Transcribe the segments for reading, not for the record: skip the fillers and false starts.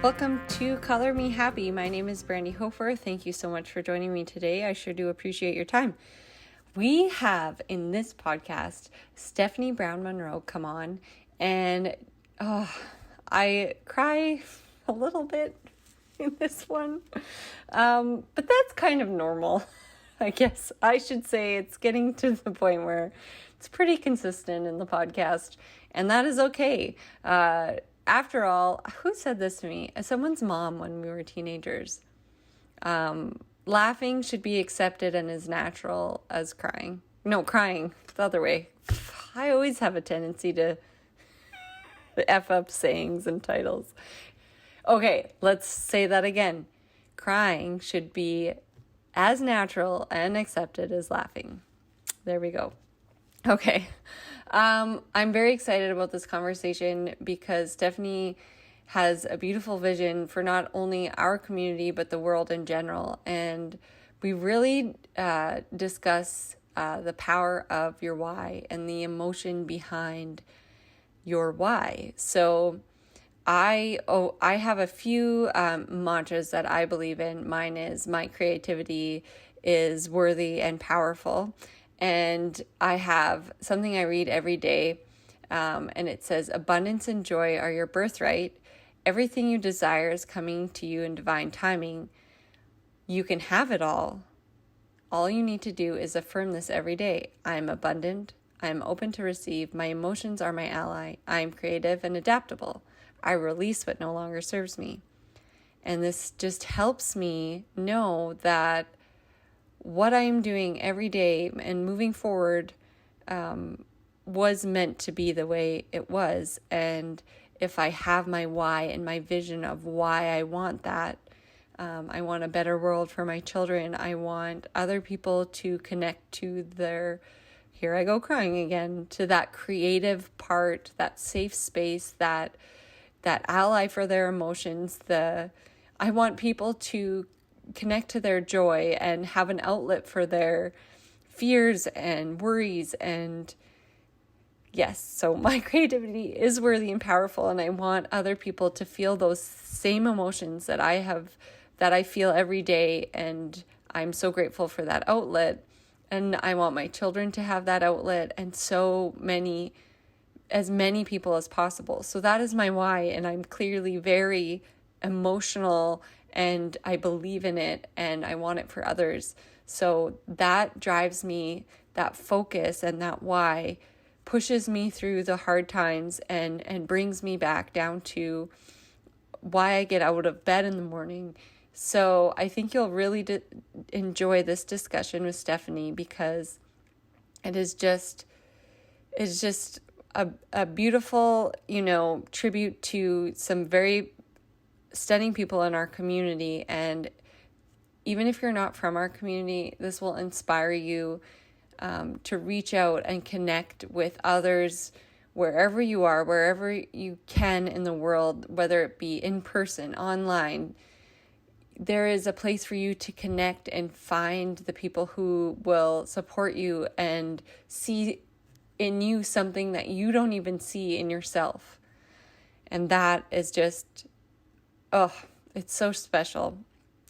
Welcome to Color Me Happy. My name is Brandy Hofer. Thank you so much for joining me today. I sure do appreciate your time. We have in this podcast Stephanie Brown Munro come on, and I cry a little bit in this one, but that's kind of normal. I guess I should say it's getting to the point where it's pretty consistent in the podcast, and that is okay. After all, who said this to me? Someone's mom when we were teenagers. Laughing should be accepted and as natural as crying. No, crying, the other way. I always have a tendency to F up sayings and titles. Okay, let's say that again. Crying should be as natural and accepted as laughing. There we go. Okay. I'm very excited about this conversation because Stephanie has a beautiful vision for not only our community, but the world in general. And we really discuss the power of your why and the emotion behind your why. So I have a few mantras that I believe in. Mine is my creativity is worthy and powerful. And I have something I read every day, and it says, abundance and joy are your birthright. Everything you desire is coming to you in divine timing. You can have it all. All you need to do is affirm this every day. I am abundant. I am open to receive. My emotions are my ally. I am creative and adaptable. I release what no longer serves me. And this just helps me know that what I am doing every day and moving forward was meant to be the way it was. And if I have my why and my vision of why I want that, I want a better world for my children. I want other people to connect to their, here I go crying again, to that creative part, that safe space, that ally for their emotions. I want people to connect to their joy and have an outlet for their fears and worries. And yes, so my creativity is worthy and powerful, and I want other people to feel those same emotions that I have, that I feel every day, and I'm so grateful for that outlet. And I want my children to have that outlet, and as many people as possible. So that is my why, and I'm clearly very emotional, and I believe in it, and I want it for others. So that drives me, that focus and that why pushes me through the hard times and brings me back down to why I get out of bed in the morning. So I think you'll really enjoy this discussion with Stephanie, because it's just a beautiful, tribute to some very stunning people in our community. And even if you're not from our community, this will inspire you to reach out and connect with others wherever you are, wherever you can in the world, whether it be in person, online. There is a place for you to connect and find the people who will support you and see in you something that you don't even see in yourself. And that is just, it's so special.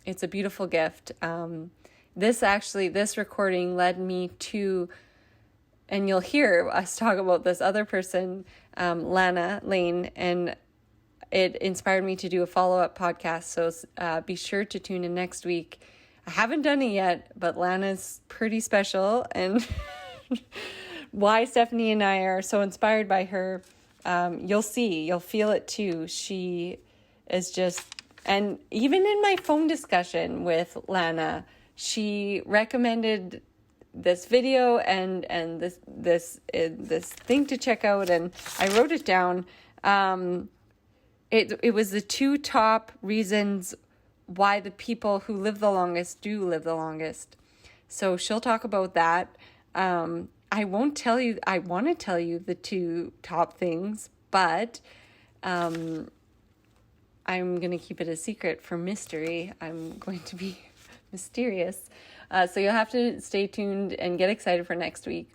It's a beautiful gift. This recording led me to, and you'll hear us talk about this other person, Lana Lane, and it inspired me to do a follow-up podcast. So be sure to tune in next week. I haven't done it yet, but Lana's pretty special, and why Stephanie and I are so inspired by her, you'll feel it too. She is just, and even in my phone discussion with Lana, she recommended this video and this thing to check out, and I wrote it down. It was the 2 top reasons why the people who live the longest do live the longest. So she'll talk about that. I won't tell you, I want to tell you the 2 top things, but I'm going to keep it a secret for mystery. I'm going to be mysterious. So you'll have to stay tuned and get excited for next week.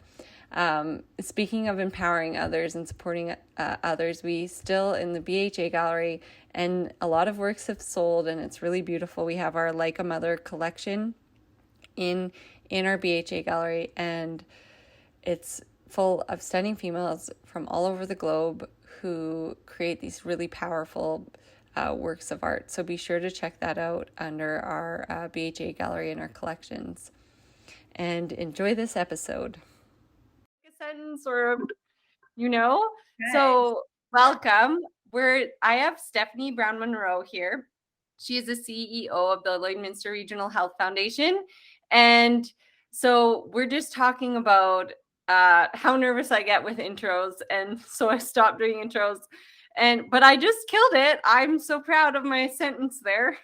Speaking of empowering others and supporting others, we still in the BHA gallery And a lot of works have sold, and it's really beautiful. We have our Like a Mother collection in our BHA gallery, and it's full of stunning females from all over the globe who create these really powerful works of art. So be sure to check that out under our BHA gallery in our collections. And enjoy this episode. A sentence or, So welcome. I have Stephanie Brown Munro here. She is the CEO of the Lloydminster Regional Health Foundation. And so we're just talking about how nervous I get with intros. And so I stopped doing intros. But I just killed it. I'm so proud of my sentence there.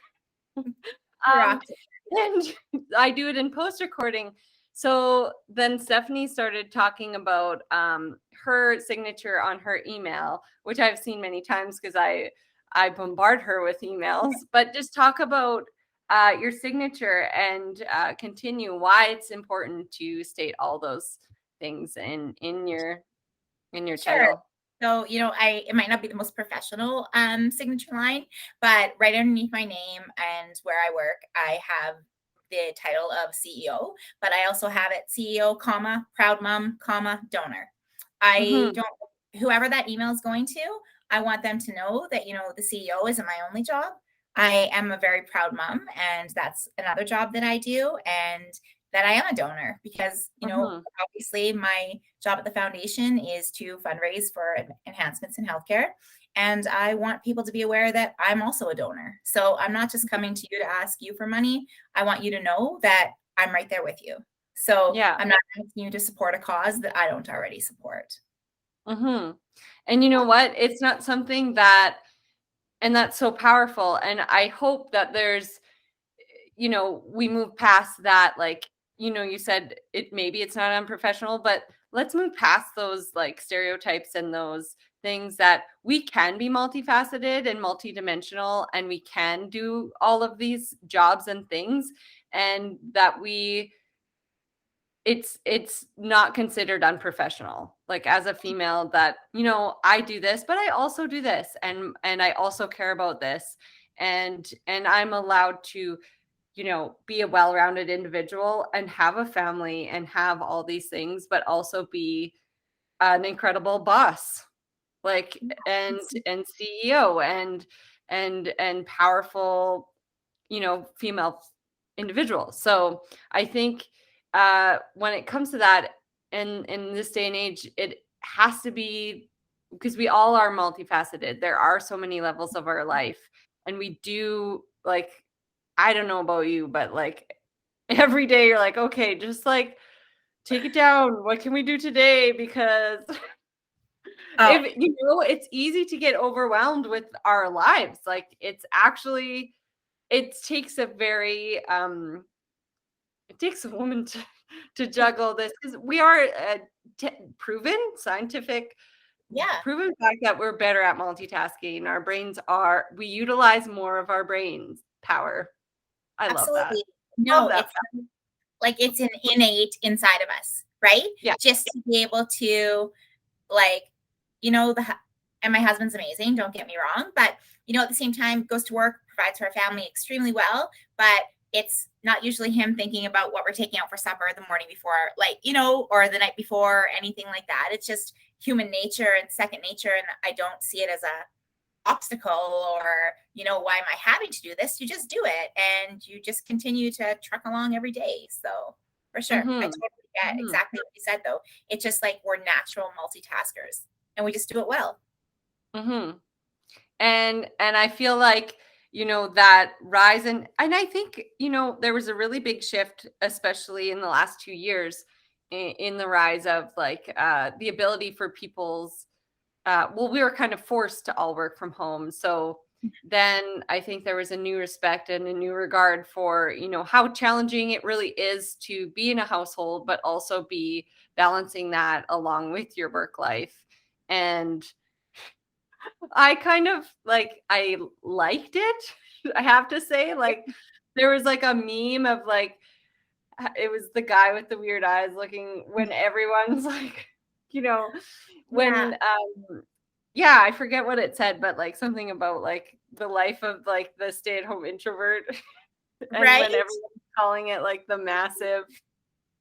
And I do it in post recording. So then Stephanie started talking about her signature on her email, which I've seen many times because I bombard her with emails. But just talk about your signature and continue why it's important to state all those things in your title. So, it might not be the most professional signature line, but right underneath my name and where I work, I have the title of CEO, but I also have it CEO, proud mom, donor. I don't, whoever that email is going to, I want them to know that, the CEO isn't my only job. I am a very proud mom, and that's another job that I do. And that I am a donor because, obviously my job at the foundation is to fundraise for enhancements in healthcare. And I want people to be aware that I'm also a donor. So I'm not just coming to you to ask you for money. I want you to know that I'm right there with you. So I'm not asking you to support a cause that I don't already support. And you know what? It's not something and that's so powerful. And I hope that there's, we move past that, like, you said maybe it's not unprofessional, but let's move past those like stereotypes and those things that we can be multifaceted and multidimensional, and we can do all of these jobs and things, and that it's not considered unprofessional. Like as a female that, I do this, but I also do this, and I also care about this, and I'm allowed to be a well-rounded individual and have a family and have all these things, but also be an incredible boss, like, and CEO and powerful, female individual. So I think when it comes to that, and in this day and age, it has to be, because we all are multifaceted. There are so many levels of our life, and we do, like, I don't know about you, but like every day you're like, okay, just like take it down. What can we do today? Because if it's easy to get overwhelmed with our lives. Like it's actually, it takes a very it takes a woman to juggle this, because we are proven scientific, proven fact that we're better at multitasking. Our brains we utilize more of our brains power. I love that. No, it's like it's an innate inside of us, right? Yeah. Just to be able to, like, and my husband's amazing, don't get me wrong, but at the same time goes to work, provides for our family extremely well, but it's not usually him thinking about what we're taking out for supper the morning before, like, or the night before, or anything like that. It's just human nature and second nature, and I don't see it as a obstacle or why am I having to do this? You just do it, and you just continue to truck along every day. So for sure, I totally get exactly what you said, though. It's just like we're natural multitaskers, and we just do it well. And I feel like that rise, and I think there was a really big shift, especially in the last 2 years, in the rise of like the ability for people's we were kind of forced to all work from home. So then I think there was a new respect and a new regard for, how challenging it really is to be in a household, but also be balancing that along with your work life. And I kind of I liked it. I have to say, like, there was like a meme of like, it was the guy with the weird eyes looking when everyone's like, when, I forget what it said, but like something about like the life of like the stay-at-home introvert. And when Right? everyone's calling it like the massive,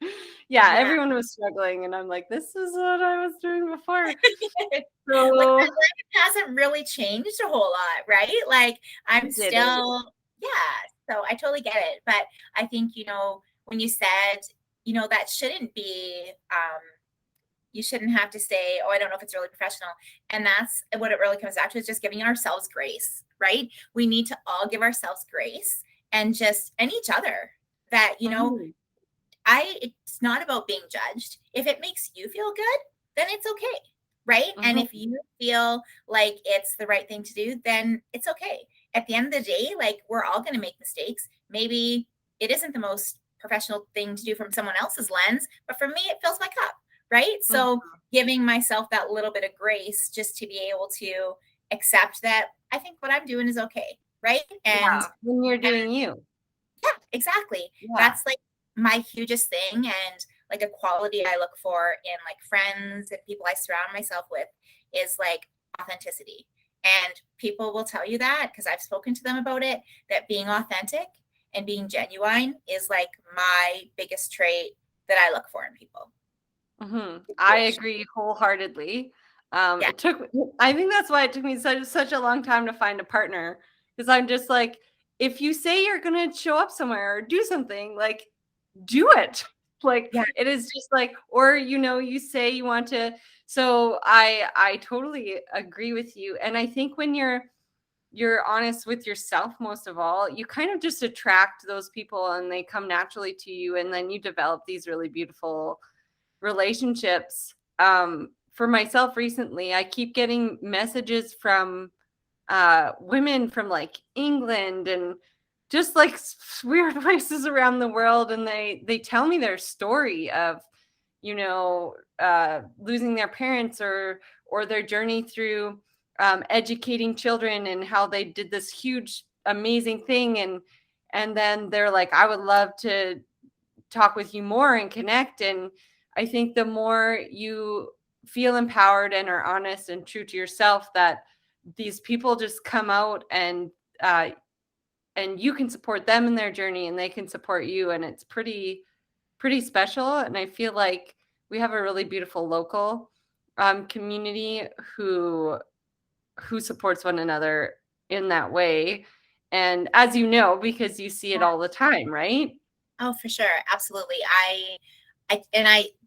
yeah, Yeah. everyone was struggling, and I'm like, this is what I was doing before. Like So my life hasn't really changed a whole lot, right? Like I'm it did it. still, yeah. So I totally get it. But I think, when you said, that shouldn't be, you shouldn't have to say, oh, I don't know if it's really professional. And that's what it really comes down to, is just giving ourselves grace, right? We need to all give ourselves grace and each other that, Mhm. it's not about being judged. If it makes you feel good, then it's okay. Right. And if Mhm. you feel like it's the right thing to do, then it's okay. At the end of the day, like, we're all going to make mistakes. Maybe it isn't the most professional thing to do from someone else's lens, but for me, it fills my cup. Right. Mhm. So giving myself that little bit of grace just to be able to accept that I think what I'm doing is okay. Right. And Yeah, when you're doing you. yeah, exactly. Yeah. That's like my hugest thing, and like a quality I look for in like friends and people I surround myself with is like authenticity. And people will tell you that, because I've spoken to them about it, that being authentic and being genuine is like my biggest trait that I look for in people. I agree wholeheartedly. Yeah. It took, I think that's why it took me such a long time to find a partner, because I'm just like, if you say you're going to show up somewhere or do something, like, do it. Like, Yeah. it is just like, or, you say you want to. So I totally agree with you. And I think when you're honest with yourself, most of all, you kind of just attract those people and they come naturally to you. And then you develop these really beautiful relationships. For myself recently, I keep getting messages from women from like England and just like weird places around the world, and they tell me their story of losing their parents, or their journey through educating children, and how they did this huge amazing thing, and then they're like, I would love to talk with you more and connect. And I think the more you feel empowered and are honest and true to yourself, that these people just come out, uh, and you can support them in their journey and they can support you. And it's pretty special. And I feel like we have a really beautiful local community who supports one another in that way. And as you know, because you see it all the time, right? Oh, for sure. Absolutely. I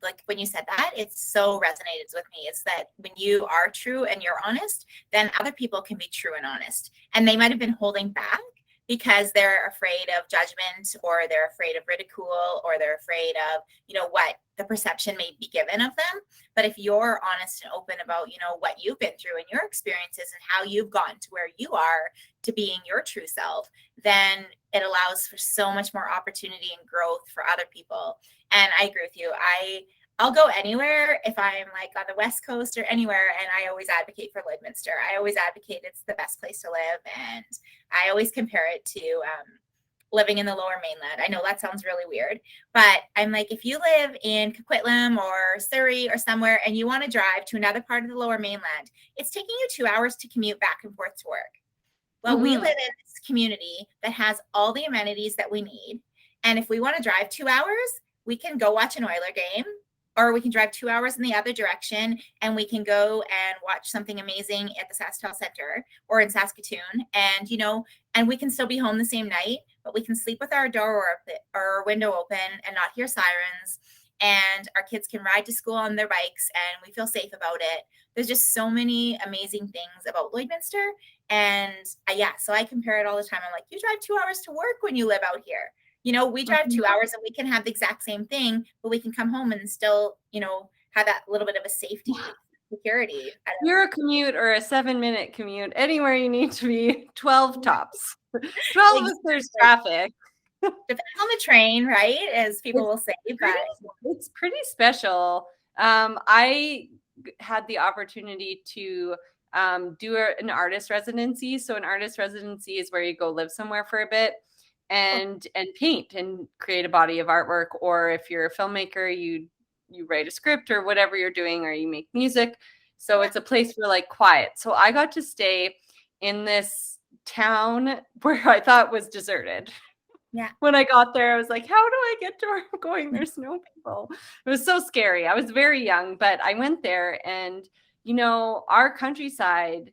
like when you said that, it so resonated with me. It's that when you are true and you're honest, then other people can be true and honest. And they might have been holding back because they're afraid of judgment, or they're afraid of ridicule, or they're afraid of, what the perception may be given of them. But if you're honest and open about, what you've been through and your experiences and how you've gotten to where you are to being your true self, then it allows for so much more opportunity and growth for other people. And I agree with you. I'll go anywhere if I'm like on the West Coast or anywhere, and I always advocate for Lloydminster. I always advocate it's the best place to live, and I always compare it to living in the Lower Mainland. I know that sounds really weird, but I'm like, if you live in Coquitlam or Surrey or somewhere, and you want to drive to another part of the Lower Mainland, it's taking you 2 hours to commute back and forth to work. Well, we live Mm-hmm. in this community that has all the amenities that we need. And if we want to drive 2 hours, we can go watch an Oiler game, or we can drive 2 hours in the other direction and we can go and watch something amazing at the SaskTel Center or in Saskatoon. And, and we can still be home the same night, but we can sleep with our door or our window open and not hear sirens. And our kids can ride to school on their bikes and we feel safe about it. There's just so many amazing things about Lloydminster. And so I compare it all the time. I'm like, you drive 2 hours to work when you live out here. We drive 2 hours and we can have the exact same thing, but we can come home and still, have that little bit of a safety, security. You're a commute or a 7-minute commute anywhere you need to be, 12 tops. 12 if there's traffic. Depends on the train, right? As people will say, but It's pretty special. I had the opportunity to do an artist residency. So an artist residency is where you go live somewhere for a bit and paint and create a body of artwork. Or if you're a filmmaker, you write a script or whatever you're doing, or you make music. So it's a place for like quiet. So I got to stay in this town where I thought was deserted. Yeah. When I got there, I was like, how do I get to where I'm going? There's no people. It was so scary. I was very young, but I went there, and, you know, our countryside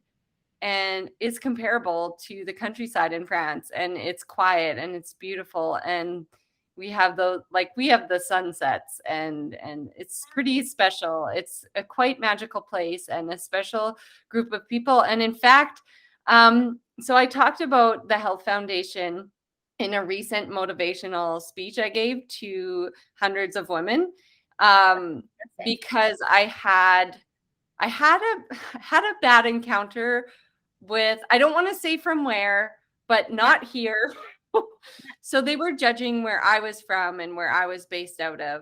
and is comparable to the countryside in France, and it's quiet and it's beautiful, and we have the sunsets, and it's pretty special. It's a quite magical place and a special group of people. And in fact, so I talked about the Health Foundation in a recent motivational speech I gave to hundreds of women, because I had a bad encounter with, I don't want to say from where, but not here. So they were judging where I was from and where I was based out of,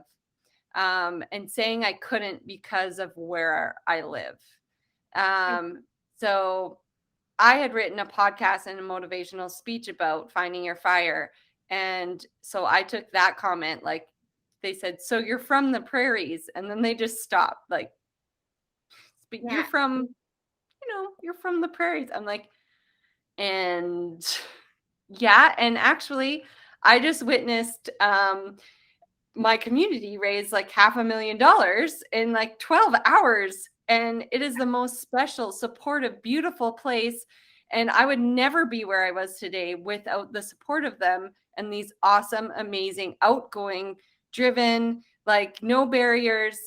and saying I couldn't because of where I live. So I had written a podcast and a motivational speech about finding your fire. And so I took that comment, like, they said, so you're from the prairies. And then they just stopped, like, you're from, you're from the prairies. I'm like, and yeah. And actually, I just witnessed my community raise like $500,000 in like 12 hours. And it is the most special, supportive, beautiful place. And I would never be where I was today without the support of them and these awesome, amazing, outgoing, driven, like no barriers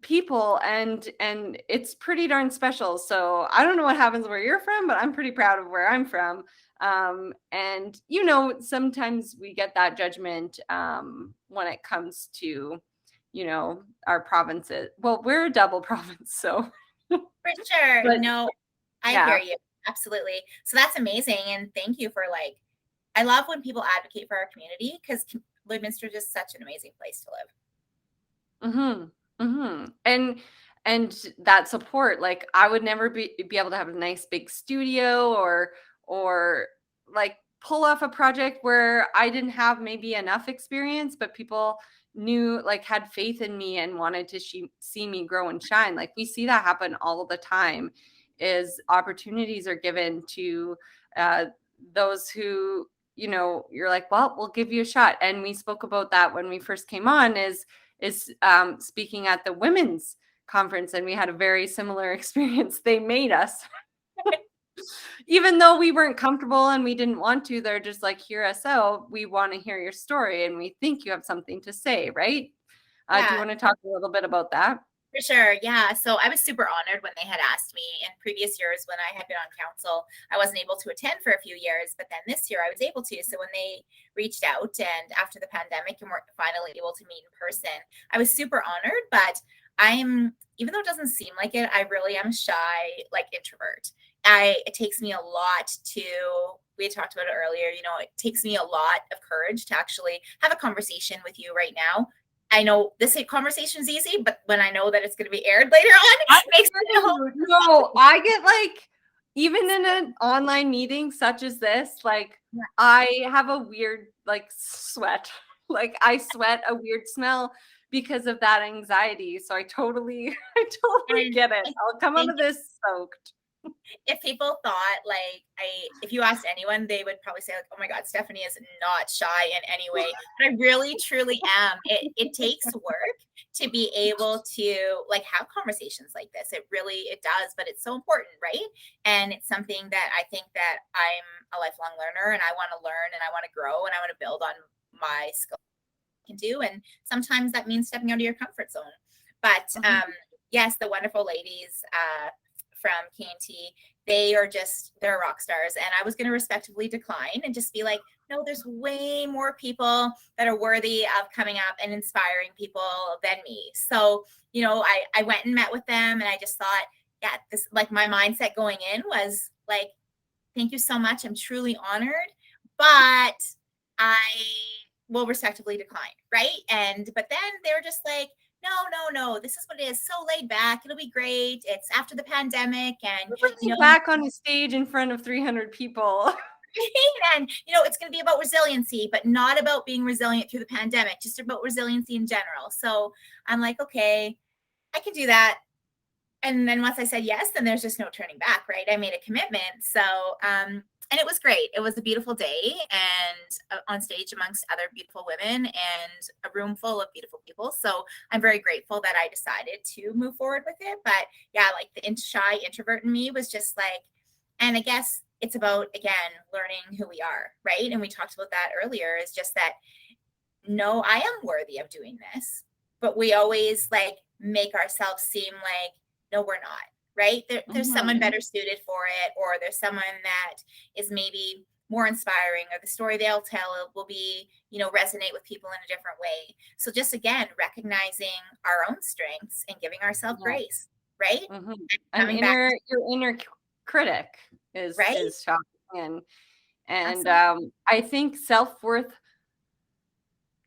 people, and it's pretty darn special. So I don't know what happens where you're from, but I'm pretty proud of where I'm from. And sometimes we get that judgment when it comes to our provinces. Well, we're a double province, so for sure. But, no, I hear you, absolutely. So that's amazing, and thank you for, like, I love when people advocate for our community, because Lloydminster is just such an amazing place to live. And that support, like, I would never be able to have a nice big studio or like pull off a project where I didn't have maybe enough experience, but people knew, like, had faith in me and wanted to see me grow and shine. Like, we see that happen all the time, is opportunities are given to those who, you're like, well, we'll give you a shot. And we spoke about that when we first came on, is speaking at the women's conference, and we had a very similar experience. They made us. Even though we weren't comfortable and we didn't want to, they're just like, hear us out. We want to hear your story, and we think you have something to say, right? Do you want to talk a little bit about that? For sure. Yeah. So I was super honored when they had asked me in previous years when I had been on council. I wasn't able to attend for a few years, but then this year I was able to. So when they reached out, and after the pandemic and we're finally able to meet in person, I was super honored. But even though it doesn't seem like it, I really am shy, like introvert. It takes me a lot we had talked about it earlier, it takes me a lot of courage to actually have a conversation with you right now. I know this conversation is easy, but when I know that it's going to be aired later on, it makes me no, I get, like, even in an online meeting such as this, like, I have a weird, like, sweat. Like, I sweat a weird smell because of that anxiety. So I totally get it. I'll come out of this soaked. If people thought, like, if you asked anyone, they would probably say, like, oh my God, Stephanie is not shy in any way. But I really, truly am. It takes work to be able to, like, have conversations like this. It does, but it's so important, right? And it's something that I think that I'm a lifelong learner, and I want to learn, and I want to grow, and I want to build on my skills I can do. And sometimes that means stepping out of your comfort zone. But yes, the wonderful ladies from K&T, they're rock stars. And I was going to respectively decline and just be like, no, there's way more people that are worthy of coming up and inspiring people than me. So, I went and met with them, and I just thought, yeah, this, like, my mindset going in was like, thank you so much. I'm truly honored, but I will respectively decline. Right. But then they were just like, no, this is what it is. So laid back. It'll be great. It's after the pandemic, and back on a stage in front of 300 people. And it's going to be about resiliency, but not about being resilient through the pandemic, just about resiliency in general. So I'm like, okay, I can do that. and then once I said yes, then there's just no turning back, right? I made a commitment. So, and it was great. It was a beautiful day, and on stage amongst other beautiful women and a room full of beautiful people. So I'm very grateful that I decided to move forward with it. But yeah, like the shy introvert in me was just like, and I guess it's about, again, learning who we are, right? And we talked about that earlier, is just that, no, I am worthy of doing this. But we always like make ourselves seem like, no, we're not, right? There's someone better suited for it, or there's someone that is maybe more inspiring, or the story they'll tell will be, resonate with people in a different way. So just, again, recognizing our own strengths and giving ourselves grace, right? And Coming back, your inner critic right? is shocking. And Absolutely. I think self-worth,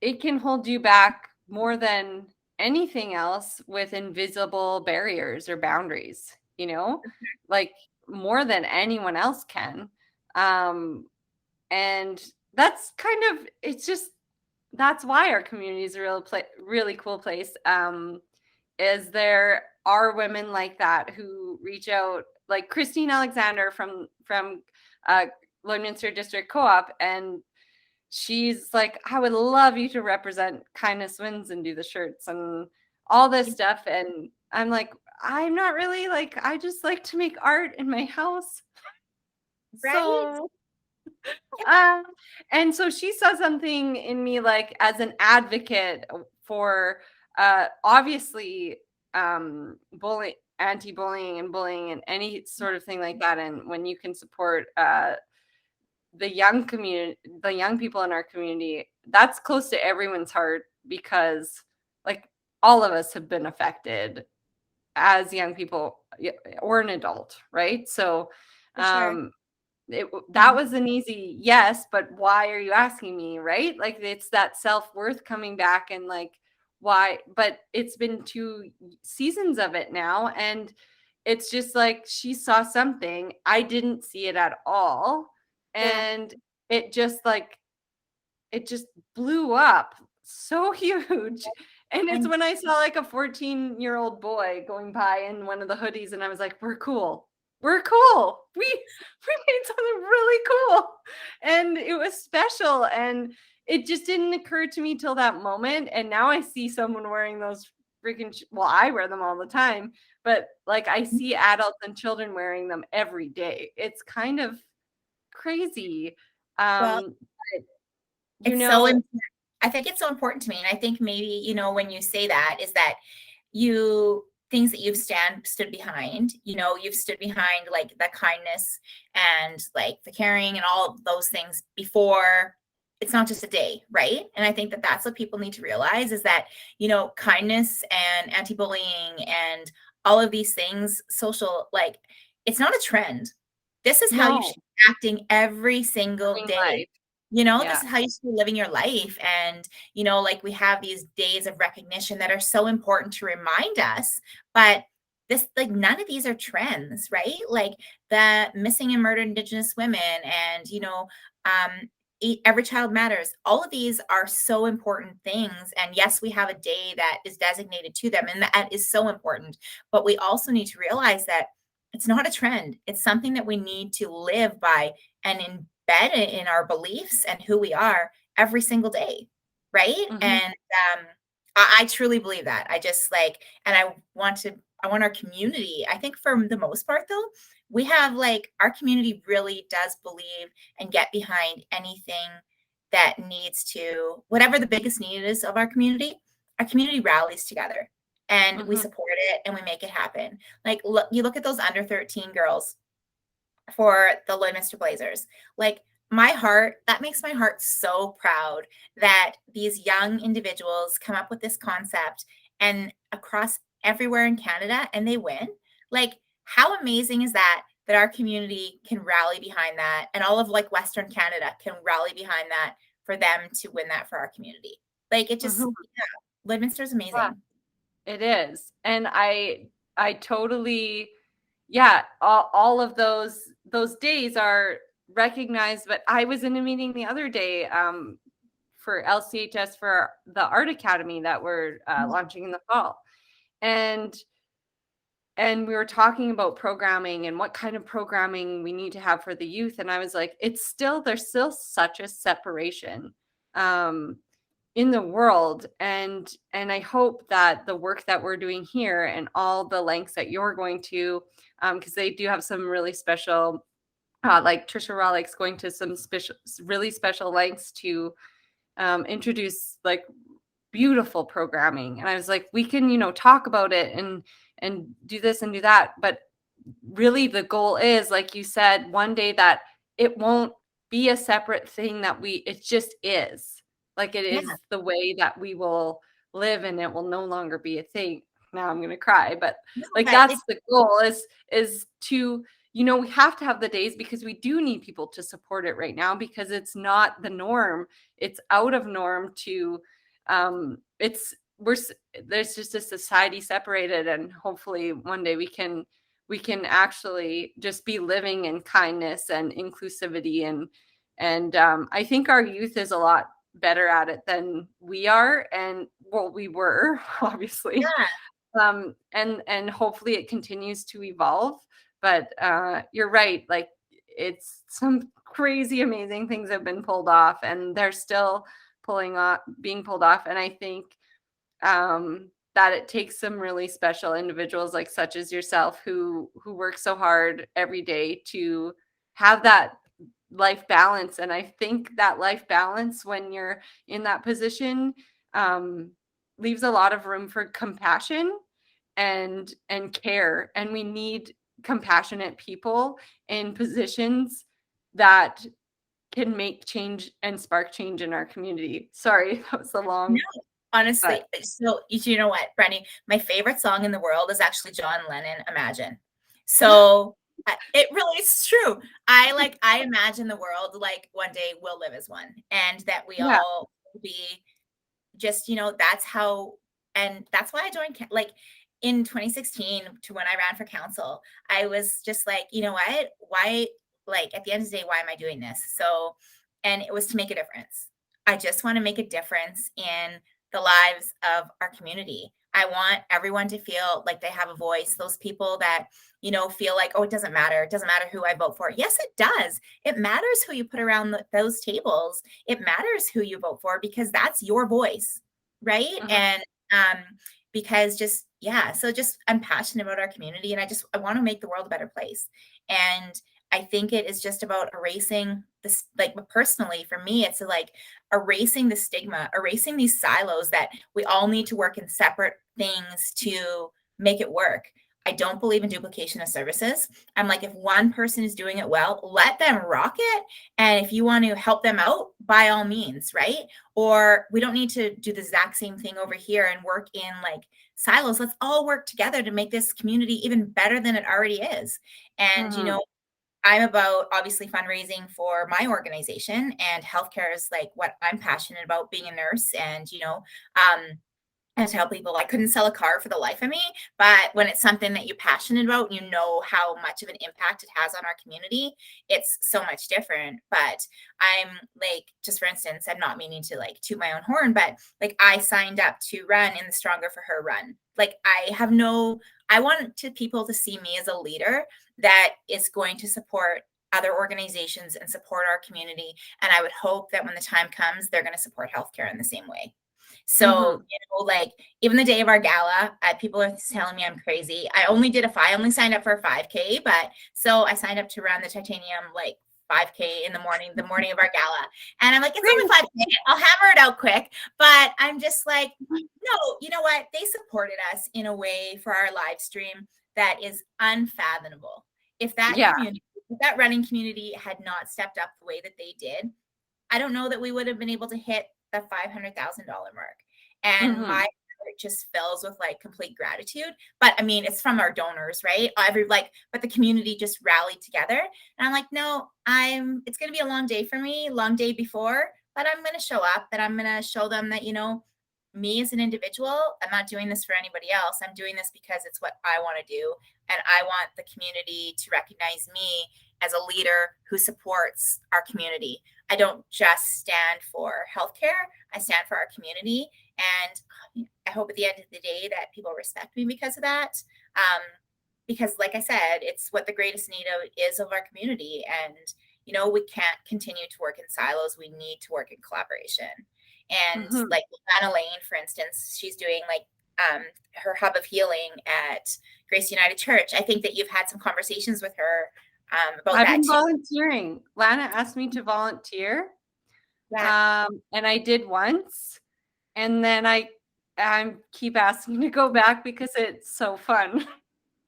it can hold you back more than anything else with invisible barriers or boundaries, like more than anyone else can. And that's kind of, that's why our community is a really cool place. Is there are women like that who reach out, like Christine Alexander from uh, Lloydminster District Co-op, and she's like, I would love you to represent Kindness Wins and do the shirts and all this stuff. And I'm like, I'm not really, like, I just like to make art in my house. Right? So uh, and so she saw something in me, like, as an advocate for obviously anti-bullying and bullying and any sort of thing like that. And when you can support the young people in our community, that's close to everyone's heart, because like all of us have been affected as young people or an adult, right? So For sure. um that was an easy yes, but why are you asking me, right? Like, it's that self-worth coming back, and like, why? But it's been 2 seasons of it now, and it's just like, she saw something I didn't see it at all, Yeah. and it just like, it just blew up so huge. And it's And when I saw like a 14-year-old boy going by in one of the hoodies, and I was like, we're cool. We're cool. We made something really cool. And it was special. And it just didn't occur to me till that moment. And now I see someone wearing those freaking well, I wear them all the time, but like, I see adults and children wearing them every day. It's kind of crazy. well, But, you it's so know, important. I think it's so important to me. And I think maybe, when you say that, is that things that you've stood behind, you've stood behind like the kindness and like the caring and all of those things before. It's not just a day, right? And I think that that's what people need to realize, is that, kindness and anti-bullying and all of these things, social, like, it's not a trend. This is how you no, should be acting every single living day. life. This Yeah. is how you should be living your life. And, like, we have these days of recognition that are so important to remind us, but this, like, none of these are trends, right? Like the missing and murdered Indigenous women and, every child matters. All of these are so important things. And yes, we have a day that is designated to them, and that is so important. But we also need to realize that it's not a trend. It's something that we need to live by and embed it in our beliefs and who we are every single day. Right. Mhm. And I truly believe that. I just like, and I want our community, I think for the most part though, we have like, our community really does believe and get behind anything that needs to, whatever the biggest need is of our community rallies together and we Mhm. support it and we make it happen. Like, you look at those under 13 girls for the Lloydminster Blazers. Like, that makes my heart so proud that these young individuals come up with this concept and across everywhere in Canada, and they win. Like, how amazing is that, that our community can rally behind that, and all of like Western Canada can rally behind that for them to win that for our community. Like, it just, Mhm. yeah, Lloydminster is Yeah, amazing. it is. And I totally, yeah, all of those days are recognized. But I was in a meeting the other day for LCHS, for the Art Academy that we're launching in the fall. And and we were talking about programming and what kind of programming we need to have for the youth. And I was like, there's still such a separation in the world. And I hope that the work that we're doing here and all the lengths that you're going to, because they do have some really special, like Trisha Rollick's going to some really special lengths to introduce like beautiful programming. And I was like, we can, talk about it and do this and do that. But really the goal is, like you said, one day that it won't be a separate thing, that it just is. Like it Yeah. is the way that we will live, and it will no longer be a thing. Now I'm gonna cry, but No, like but that's the goal is to, we have to have the days because we do need people to support it right now, because it's not the norm. It's out of norm to it's we're there's just a society separated, and hopefully one day we can actually just be living in kindness and inclusivity, and I think our youth is a lot better at it than we are, and well, we were obviously, yeah. and hopefully it continues to evolve. But you're right, like it's some crazy amazing things have been pulled off, and they're still being pulled off. And I think that it takes some really special individuals, like such as yourself, who work so hard every day to have that life balance. And I think that life balance, when you're in that position, leaves a lot of room for compassion and care. And we need compassionate people in positions that can make change and spark change in our community. Sorry, that was a long. No, honestly, But so you know what, Brandy, my favorite song in the world is actually John Lennon, Imagine. So it really is true. I imagine the world like one day we'll live as one, and that we yeah. all be just, that's how, and that's why I joined, like in 2016, to when I ran for council, I was just like, you know what, why, like at the end of the day, why am I doing this? So, and it was to make a difference. I just want to make a difference in the lives of our community. I want everyone to feel like they have a voice. Those people that, feel like, oh, it doesn't matter. It doesn't matter who I vote for. Yes, it does. It matters who you put around those tables. It matters who you vote for, because that's your voice, right? Mhm. And because so just I'm passionate about our community, and I want to make the world a better place. And I think it is just about erasing this, like personally for me, it's like erasing the stigma, erasing these silos that we all need to work in separate things to make it work. I don't believe in duplication of services. I'm like, if one person is doing it well, let them rock it. And if you want to help them out, by all means, right? Or we don't need to do the exact same thing over here and work in like silos. Let's all work together to make this community even better than it already is. And, Mhm. I'm about obviously fundraising for my organization, and healthcare is like what I'm passionate about, being a nurse and to help people. I couldn't sell a car for the life of me, but when it's something that you're passionate about, how much of an impact it has on our community, it's so much different. But I'm like, just for instance, I'm not meaning to like toot my own horn, but like I signed up to run in the Stronger for Her run. Like I want people to see me as a leader that is going to support other organizations and support our community. And I would hope that when the time comes, they're going to support healthcare in the same way. So, Mhm. like even the day of our gala, people are telling me I'm crazy. I only signed up for a 5K, but so I signed up to run the titanium like 5K in the morning of our gala. And I'm like, it's only 5K. I'll hammer it out quick. But I'm just like, no, you know what? They supported us in a way for our live stream that is unfathomable. If that Yeah. community, if that running community had not stepped up the way that they did, I don't know that we would have been able to hit the $500,000 mark. And my Mhm. heart just fills with like complete gratitude. But I mean, it's from our donors, right? But the community just rallied together. And I'm like, no, it's going to be a long day for me, long day before, but I'm going to show up, and I'm going to show them that, me as an individual, I'm not doing this for anybody else. I'm doing this because it's what I want to do. And I want the community to recognize me as a leader who supports our community. I don't just stand for healthcare, I stand for our community. And I hope at the end of the day that people respect me because of that. because like I said, it's what the greatest need is of our community. And, we can't continue to work in silos. We need to work in collaboration. And like Anna Lane, for instance, she's doing like her hub of healing at Grace United Church. I think that you've had some conversations with her about I've that been too. volunteering. Lana asked me to volunteer. Yeah. And I did once, and then I keep asking to go back because it's so fun.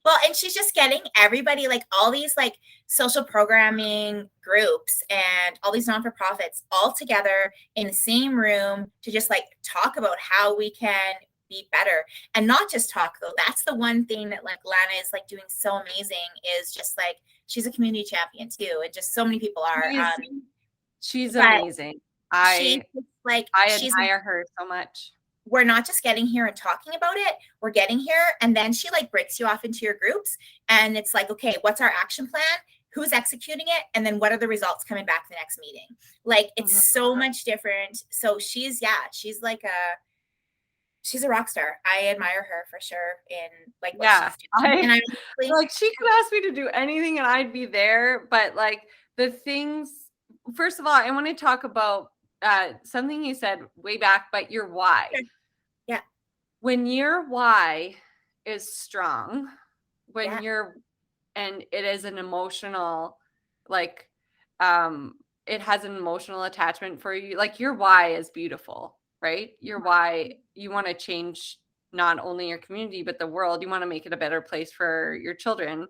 Well, and she's just getting everybody, like all these like social programming groups and all these non-for-profits all together in the same room to just like talk about how we can be better. And not just talk though. That's the one thing that like Lana is like doing so amazing, is just like she's a community champion too. And just so many people are. She's amazing. I admire her so much. We're not just getting here and talking about it. We're getting here, and then she like breaks you off into your groups, and it's like, okay, what's our action plan? Who's executing it? And then what are the results coming back the next meeting? Like, it's so much different. So she's like she's a rock star. I admire her for sure in like what she's doing. And like, she could ask me to do anything and I'd be there. But like the things, first of all, I want to talk about something you said way back, but your why. Yeah. When your why is strong, when and it is an emotional, like, it has an emotional attachment for you. Like, your why is beautiful, right? Your why, you want to change not only your community, but the world. You want to make it a better place for your children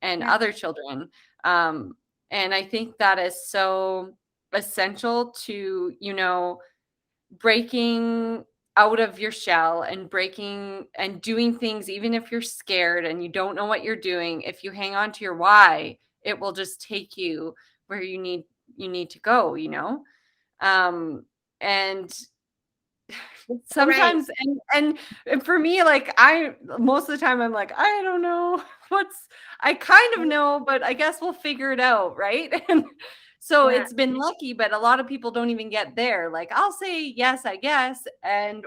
and other children. And I think that is so essential to, breaking out of your shell and breaking and doing things, even if you're scared and you don't know what you're doing. If you hang on to your why, it will just take you where you need to go, and sometimes, and for me, like, most of the time I'm like, I don't know I kind of know, but I guess we'll figure it out, right? And so it's been lucky, but a lot of people don't even get there. Like, I'll say yes, I guess,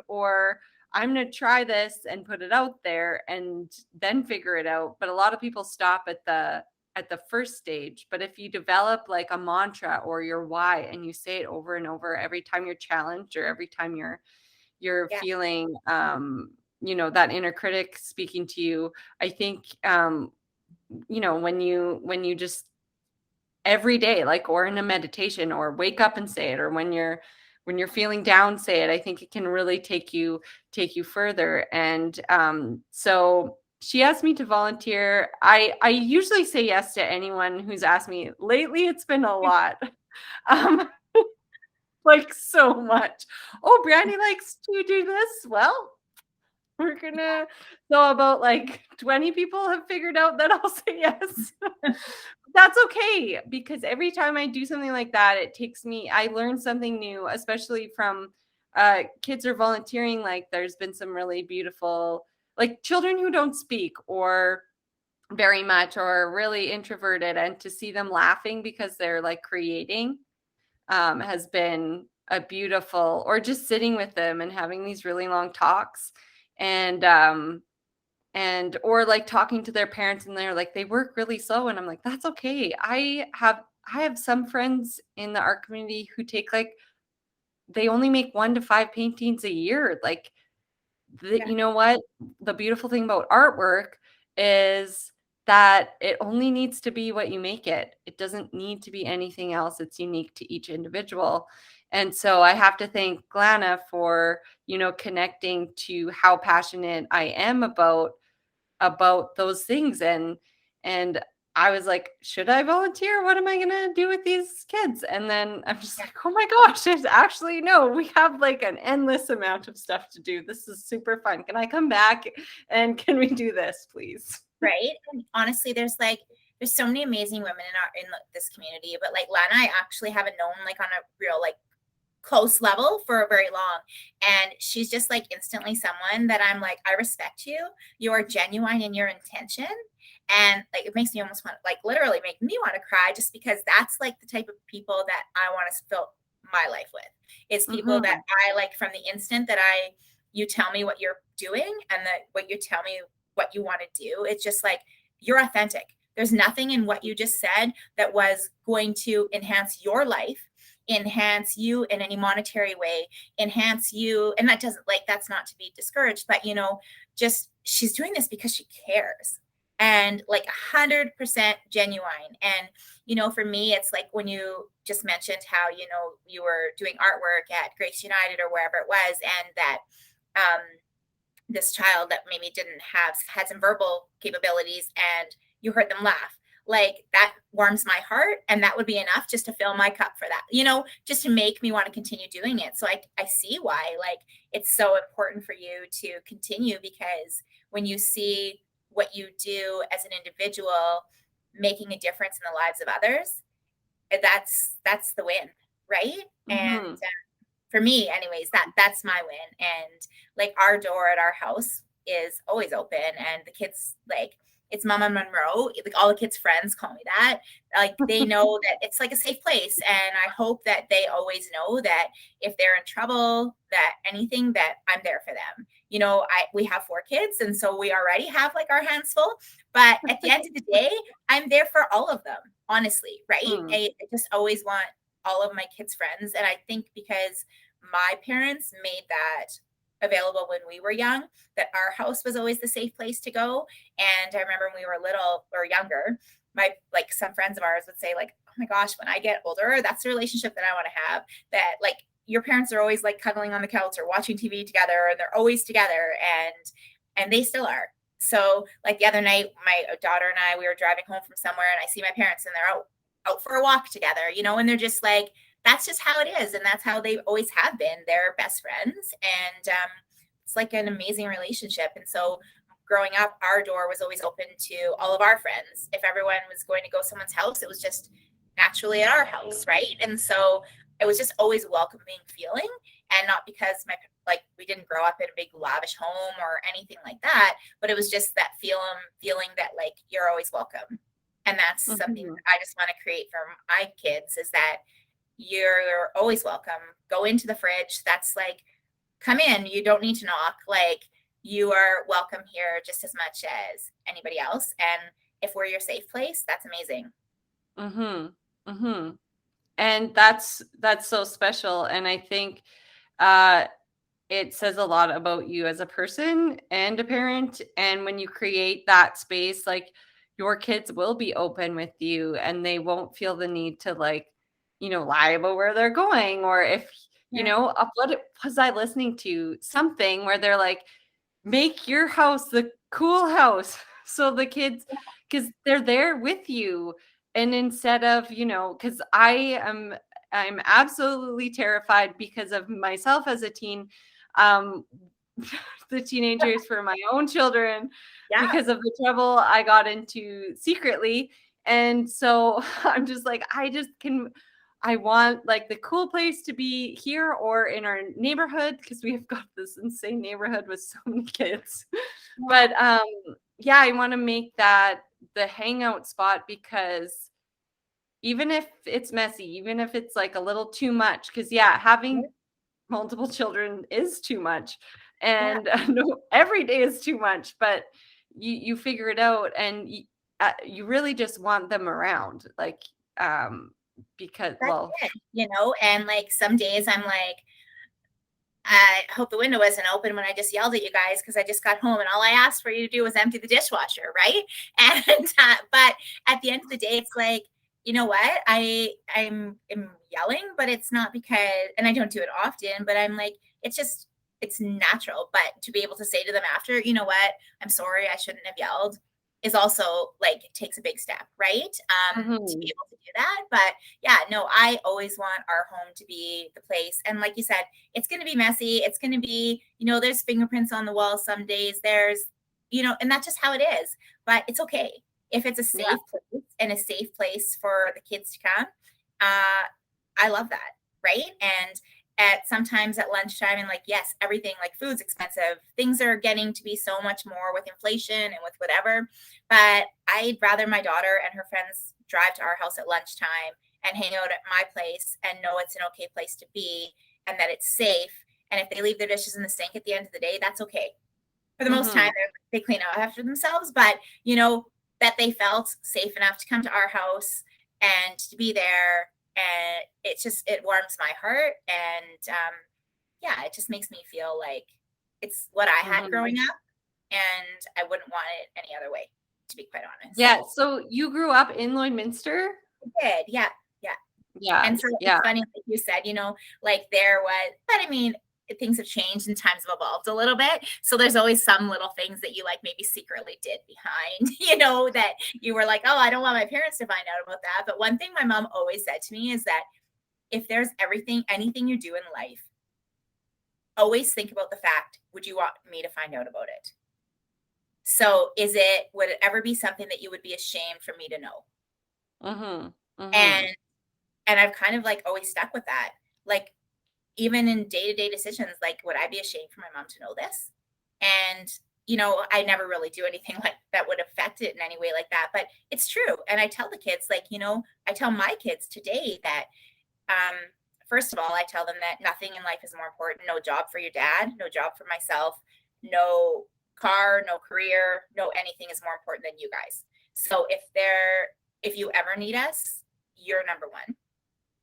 or I'm going to try this and put it out there and then figure it out. But a lot of people stop at the first stage. But if you develop like a mantra or your why, and you say it over and over every time you're challenged, or every time you're feeling that inner critic speaking to you, I think when you just every day, like, or in a meditation, or wake up and say it, or when you're feeling down, say it, I think it can really take you further. And so she asked me to volunteer. I usually say yes to anyone who's asked me. Lately it's been a lot. Like, so much. Oh, Brandy likes to do this. Well, we're gonna. So about like 20 people have figured out that I'll say yes. That's okay, because every time I do something like that, I learn something new, especially from kids are volunteering. Like, there's been some really beautiful, like, children who don't speak or very much, or really introverted, and to see them laughing because they're like creating has been a beautiful, or just sitting with them and having these really long talks, and or like talking to their parents, and they're like, they work really slow, and I'm like, that's okay. I have some friends in the art community who take like, they only make 1 to 5 paintings a year. Like, you know what? The beautiful thing about artwork is that it only needs to be what you make it. It doesn't need to be anything else. It's unique to each individual. And so I have to thank Glana for, connecting to how passionate I am about those things. And I was like, should I volunteer? What am I going to do with these kids? And then I'm just like, oh my gosh, there's actually, no, we have like an endless amount of stuff to do. This is super fun. Can I come back and can we do this, please? Right. And honestly, there's so many amazing women in this community, but like Lana, I actually haven't known like on a real like close level for very long. And she's just like instantly someone that I'm like, I respect you. You are genuine in your intention. And like, it makes me almost want, like, literally make me want to cry, just because that's like the type of people that I want to fill my life with. It's people that I like, from the instant that you tell me what you're doing, and that what you tell me what you want to do, it's just like, you're authentic. There's nothing in what you just said that was going to enhance your life, enhance you in any monetary way, enhance you. And that doesn't, like, that's not to be discouraged, but, you know, just she's doing this because she cares, and like 100% genuine. And, you know, for me, it's like when you just mentioned how, you know, you were doing artwork at Grace United or wherever it was, and that this child that maybe didn't have had some verbal capabilities and you heard them laugh, like that warms my heart, and that would be enough just to fill my cup for that, you know, just to make me want to continue doing it. So I see why, like, it's so important for you to continue, because when you see what you do as an individual making a difference in the lives of others, that's the win, right? And for me anyways, that's my win. And like our door at our house is always open, and the kids, like, it's Mama Munro, like all the kids' friends call me that. Like they know that it's like a safe place, and I hope that they always know that if they're in trouble, that anything, that I'm there for them. You know, we have 4 kids, and so we already have like our hands full, but at the end of the day, I'm there for all of them, honestly, right? I just always want all of my kids' friends. And I think because my parents made that available when we were young, that our house was always the safe place to go. And I remember when we were little or younger, like some friends of ours would say, like, oh my gosh, when I get older, that's the relationship that I want to have. That like your parents are always like cuddling on the couch or watching TV together, and they're always together, and they still are. So like the other night, my daughter and I, we were driving home from somewhere, and I see my parents, and they're out for a walk together, you know, and they're just like, that's just how it is. And that's how they always have been. They're best friends. And it's like an amazing relationship. And so growing up, our door was always open to all of our friends. If everyone was going to go someone's house, it was just naturally at our house, right? And so it was just always a welcoming feeling. And not because we didn't grow up in a big lavish home or anything like that, but it was just that feeling that like you're always welcome. And that's something that I just want to create for my kids, is that you're always welcome. Go into the fridge. That's like, come in. You don't need to knock. Like, you are welcome here just as much as anybody else. And if we're your safe place, that's amazing. And that's so special. And I think it says a lot about you as a person and a parent. And when you create that space, like, your kids will be open with you, and they won't feel the need to, like, you know, lie about where they're going, or if, you know, what was I listening to? Something where they're like, make your house the cool house. So the kids, because they're there with you. And instead of, you know, because I'm absolutely terrified because of myself as a teen, the teenagers for my own children, because of the trouble I got into secretly. And so I'm just like, I want like the cool place to be here or in our neighborhood, because we have got this insane neighborhood with so many kids. But yeah, I want to make that the hangout spot, because even if it's messy, even if it's like a little too much, because having multiple children is too much, and no, every day is too much, but you figure it out, and you really just want them around, like, because That's it, you know. And like some days I'm like, I hope the window wasn't open when I just yelled at you guys, because I just got home and all I asked for you to do was empty the dishwasher, right? And but at the end of the day, it's like, you know what? I'm yelling, but it's not because, and I don't do it often, but I'm like, it's natural. But to be able to say to them after, you know what? I'm sorry, I shouldn't have yelled, is also like, it takes a big step, right? To be able to do that. But yeah, no, I always want our home to be the place. And like you said, it's going to be messy. It's going to be, you know, there's fingerprints on the wall some days, there's, you know, and that's just how it is. But it's okay if it's a safe place and a safe place for the kids to come. I love that, right? And sometimes at lunchtime, and like, yes, everything, like food's expensive, things are getting to be so much more with inflation and with whatever, but I'd rather my daughter and her friends drive to our house at lunchtime and hang out at my place and know it's an okay place to be, and that it's safe. And if they leave their dishes in the sink at the end of the day, that's okay. For the most time, they clean out after themselves, but you know, that they felt safe enough to come to our house and to be there. And it warms my heart. And yeah, it just makes me feel like it's what I had growing up, and I wouldn't want it any other way, to be quite honest. Yeah. So you grew up in Lloydminster? I did. Yeah. Yeah. And so it's funny, like you said, like there was, but I mean, things have changed and times have evolved a little bit. So there's always some little things that you like maybe secretly did behind, that you were like, oh, I don't want my parents to find out about that. But one thing my mom always said to me is that if there's anything you do in life, always think about the fact, would you want me to find out about it? So would it ever be something that you would be ashamed for me to know? And I've kind of like always stuck with that. Like even in day-to-day decisions, like, would I be ashamed for my mom to know this? And, I never really do anything like that would affect it in any way like that, but it's true. And I tell the kids, like, I tell my kids today that, first of all, I tell them that nothing in life is more important. No job for your dad, no job for myself, no car, no career, no anything is more important than you guys. So if you ever need us, you're number one.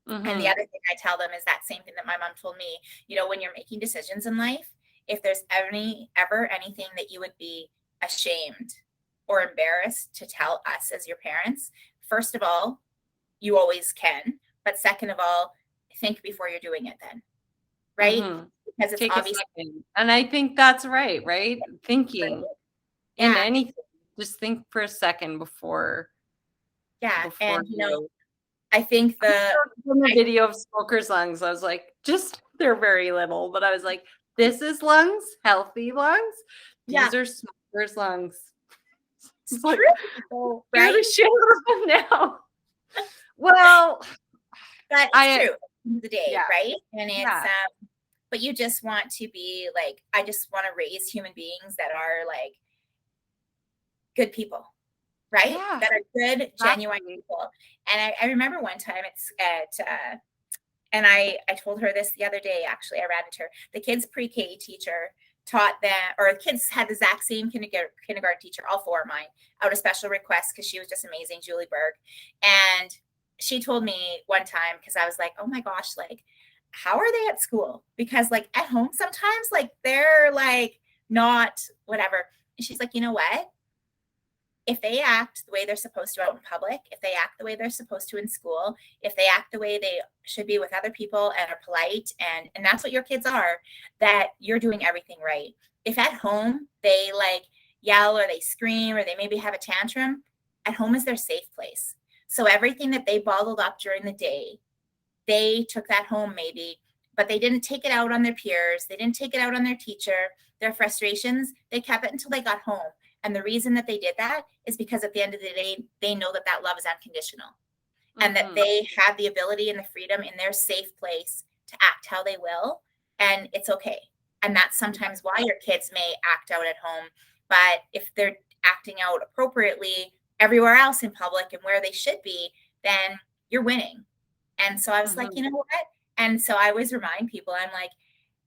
And the other thing I tell them is that same thing that my mom told me, when you're making decisions in life, if there's ever anything that you would be ashamed or embarrassed to tell us as your parents, first of all, you always can. But second of all, think before you're doing it then. Right? Because it's obvious. And I think that's right? Thinking in anything, just think for a second before. Yeah. And, I think the video of smokers' lungs, I was like, they're very little, but I was like, this is lungs, healthy lungs. These are smokers' lungs. It's like, true. Right? Now. Well, but it's true. The day, right? And it's but you just want to be like, I just want to raise human beings that are like good people. Right? Yeah. That are good, genuine people. And I remember one time and I told her this the other day, actually, I ran into her. The kids' pre-K teacher taught them, or the kids had the exact same kindergarten teacher, all four of mine, out of special request because she was just amazing, Julie Berg. And she told me one time, because I was like, oh my gosh, like, how are they at school? Because like at home sometimes, like they're like not whatever. And she's like, you know what? If they act the way they're supposed to out in public, if they act the way they're supposed to in school, if they act the way they should be with other people and are polite, and that's what your kids are, that you're doing everything right. If at home they like yell or they scream or they maybe have a tantrum, at home is their safe place. So everything that they bottled up during the day, they took that home maybe, but they didn't take it out on their peers. They didn't take it out on their teacher, their frustrations. They kept it until they got home. And the reason that they did that is because at the end of the day, they know that love is unconditional and that they have the ability and the freedom in their safe place to act how they will. And it's okay. And that's sometimes why your kids may act out at home. But if they're acting out appropriately everywhere else in public and where they should be, then you're winning. And so I was like, you know what? And so I always remind people, I'm like,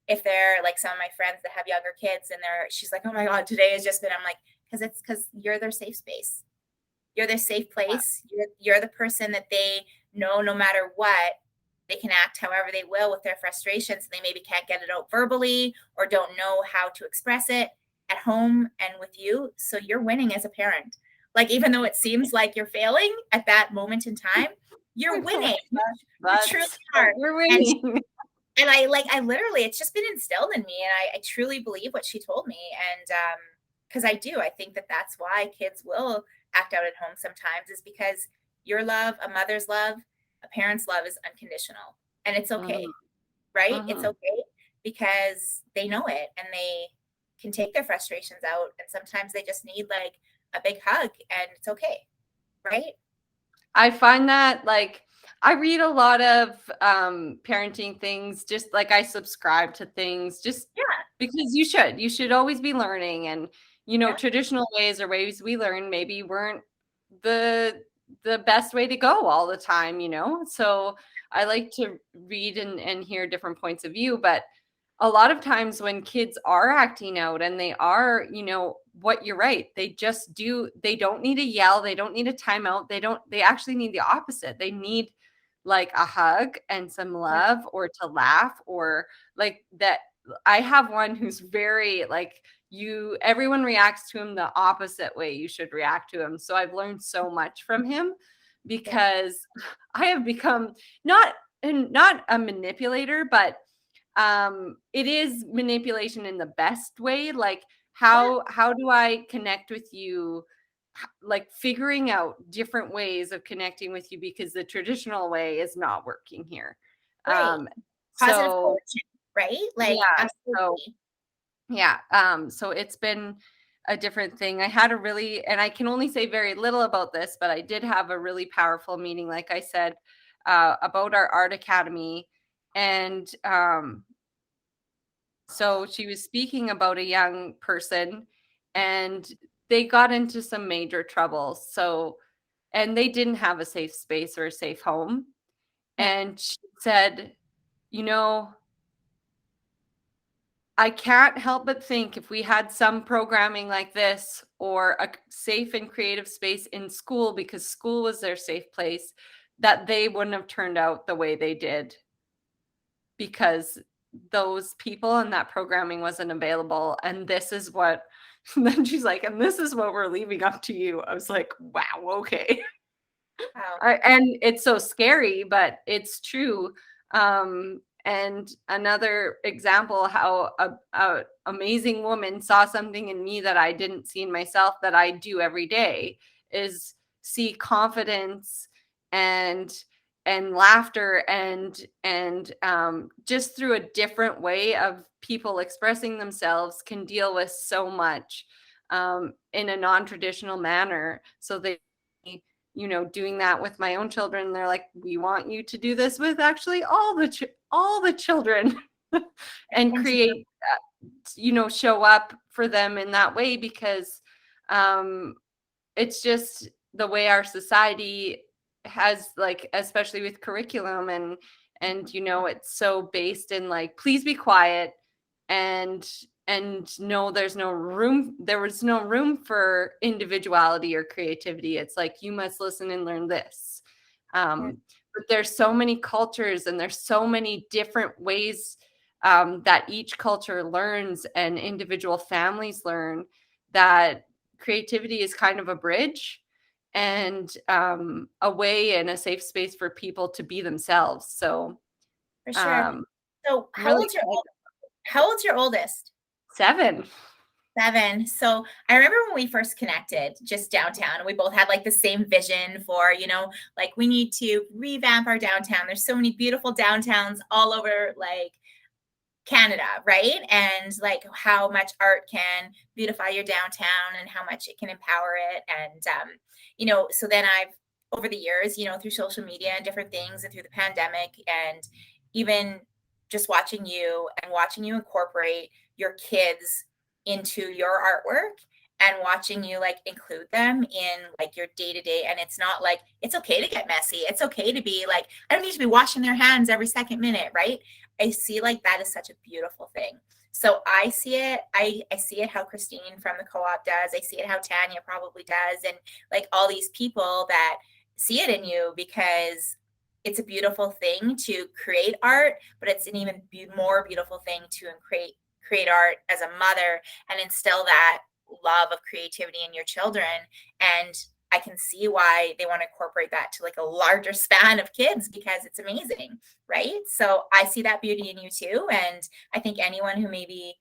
if they're like some of my friends that have younger kids and she's like, oh my God, today has just been, I'm like, because you're their safe space. You're their safe place. You're the person that they know no matter what, they can act however they will with their frustrations. They maybe can't get it out verbally or don't know how to express it at home and with you. So you're winning as a parent. Like, even though it seems like you're failing at that moment in time, you're winning. You truly are. You're winning. And I literally, it's just been instilled in me. And I truly believe what she told me. And, because I do. I think that that's why kids will act out at home sometimes, is because your love, a mother's love, a parent's love is unconditional. And it's okay, right? It's okay because they know it and they can take their frustrations out. And sometimes they just need like a big hug and it's okay, right? I find that like I read a lot of parenting things, just like I subscribe to things just because you should always be learning. And traditional ways or ways we learn maybe weren't the best way to go all the time, so I like to read and hear different points of view. But a lot of times when kids are acting out and they are what you're right. They just they don't need to yell. They don't need a timeout. They actually need the opposite. They need like a hug and some love, or to laugh, or like that. I have one who's very like, everyone reacts to him the opposite way you should react to him. So I've learned so much from him, because I have become not a manipulator, but it is manipulation in the best way. Like, how do I connect with you? Like, figuring out different ways of connecting with you, because the traditional way is not working here. Right. Positive So coaching, right? Like, yeah, absolutely. so it's been a different thing. I had and I can only say very little about this, but I did have a really powerful meeting, like I said, about our art academy. And so she was speaking about a young person, and they got into some major trouble. So, and they didn't have a safe space or a safe home. Yeah. And she said, you know, I can't help but think, if we had some programming like this, or a safe and creative space in school, because school was their safe place, that they wouldn't have turned out the way they did, because those people and that programming wasn't available. And this is what, then she's like, and this is what we're leaving up to you. I was like, wow, okay. Wow. And it's so scary, but it's true. And another example, how a amazing woman saw something in me that I didn't see in myself, that I do every day, is see confidence and laughter, and just through a different way of people expressing themselves, can deal with so much in a non-traditional manner. So they, doing that with my own children, they're like, we want you to do this with actually all the children, and create, show up for them in that way, because it's just the way our society has, like, especially with curriculum, and it's so based in like, please be quiet, and no, there was no room for individuality or creativity. It's like, you must listen and learn this. But there's so many cultures, and there's so many different ways that each culture learns, and individual families learn, that creativity is kind of a bridge, and a way and a safe space for people to be themselves. So For sure. So really how old's your oldest? 7. 7. So I remember when we first connected just downtown, and we both had like the same vision for, like, we need to revamp our downtown. There's so many beautiful downtowns all over like Canada, right? And like how much art can beautify your downtown, and how much it can empower it. And, so then I've, over the years, through social media and different things, and through the pandemic, and even just watching you incorporate your kids into your artwork, and watching you like include them in like your day to day. And it's not like, it's okay to get messy. It's okay to be like, I don't need to be washing their hands every second minute, right? I see like that is such a beautiful thing. So I see it. I see it how Christine from the co-op does. I see it how Tanya probably does. And like all these people that see it in you, because it's a beautiful thing to create art, but it's an even more beautiful thing to create art as a mother, and instill that love of creativity in your children. And I can see why they want to incorporate that to like a larger span of kids, because it's amazing, right? So I see that beauty in you too. And I think anyone who maybe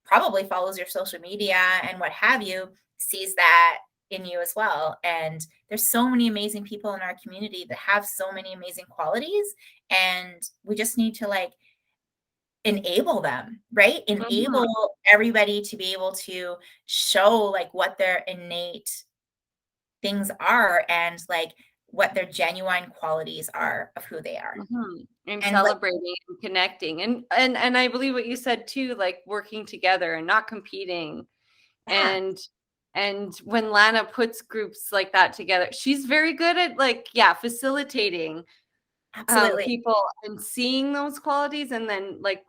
probably follows your social media and what have you sees that in you as well. And there's so many amazing people in our community that have so many amazing qualities, and we just need to like enable them, right? Enable everybody to be able to show like what their innate things are, and like what their genuine qualities are of who they are. And And celebrating and connecting, and I believe what you said too, like working together and not competing. And when Lana puts groups like that together, she's very good at like, facilitating absolutely. people and seeing those qualities, and then like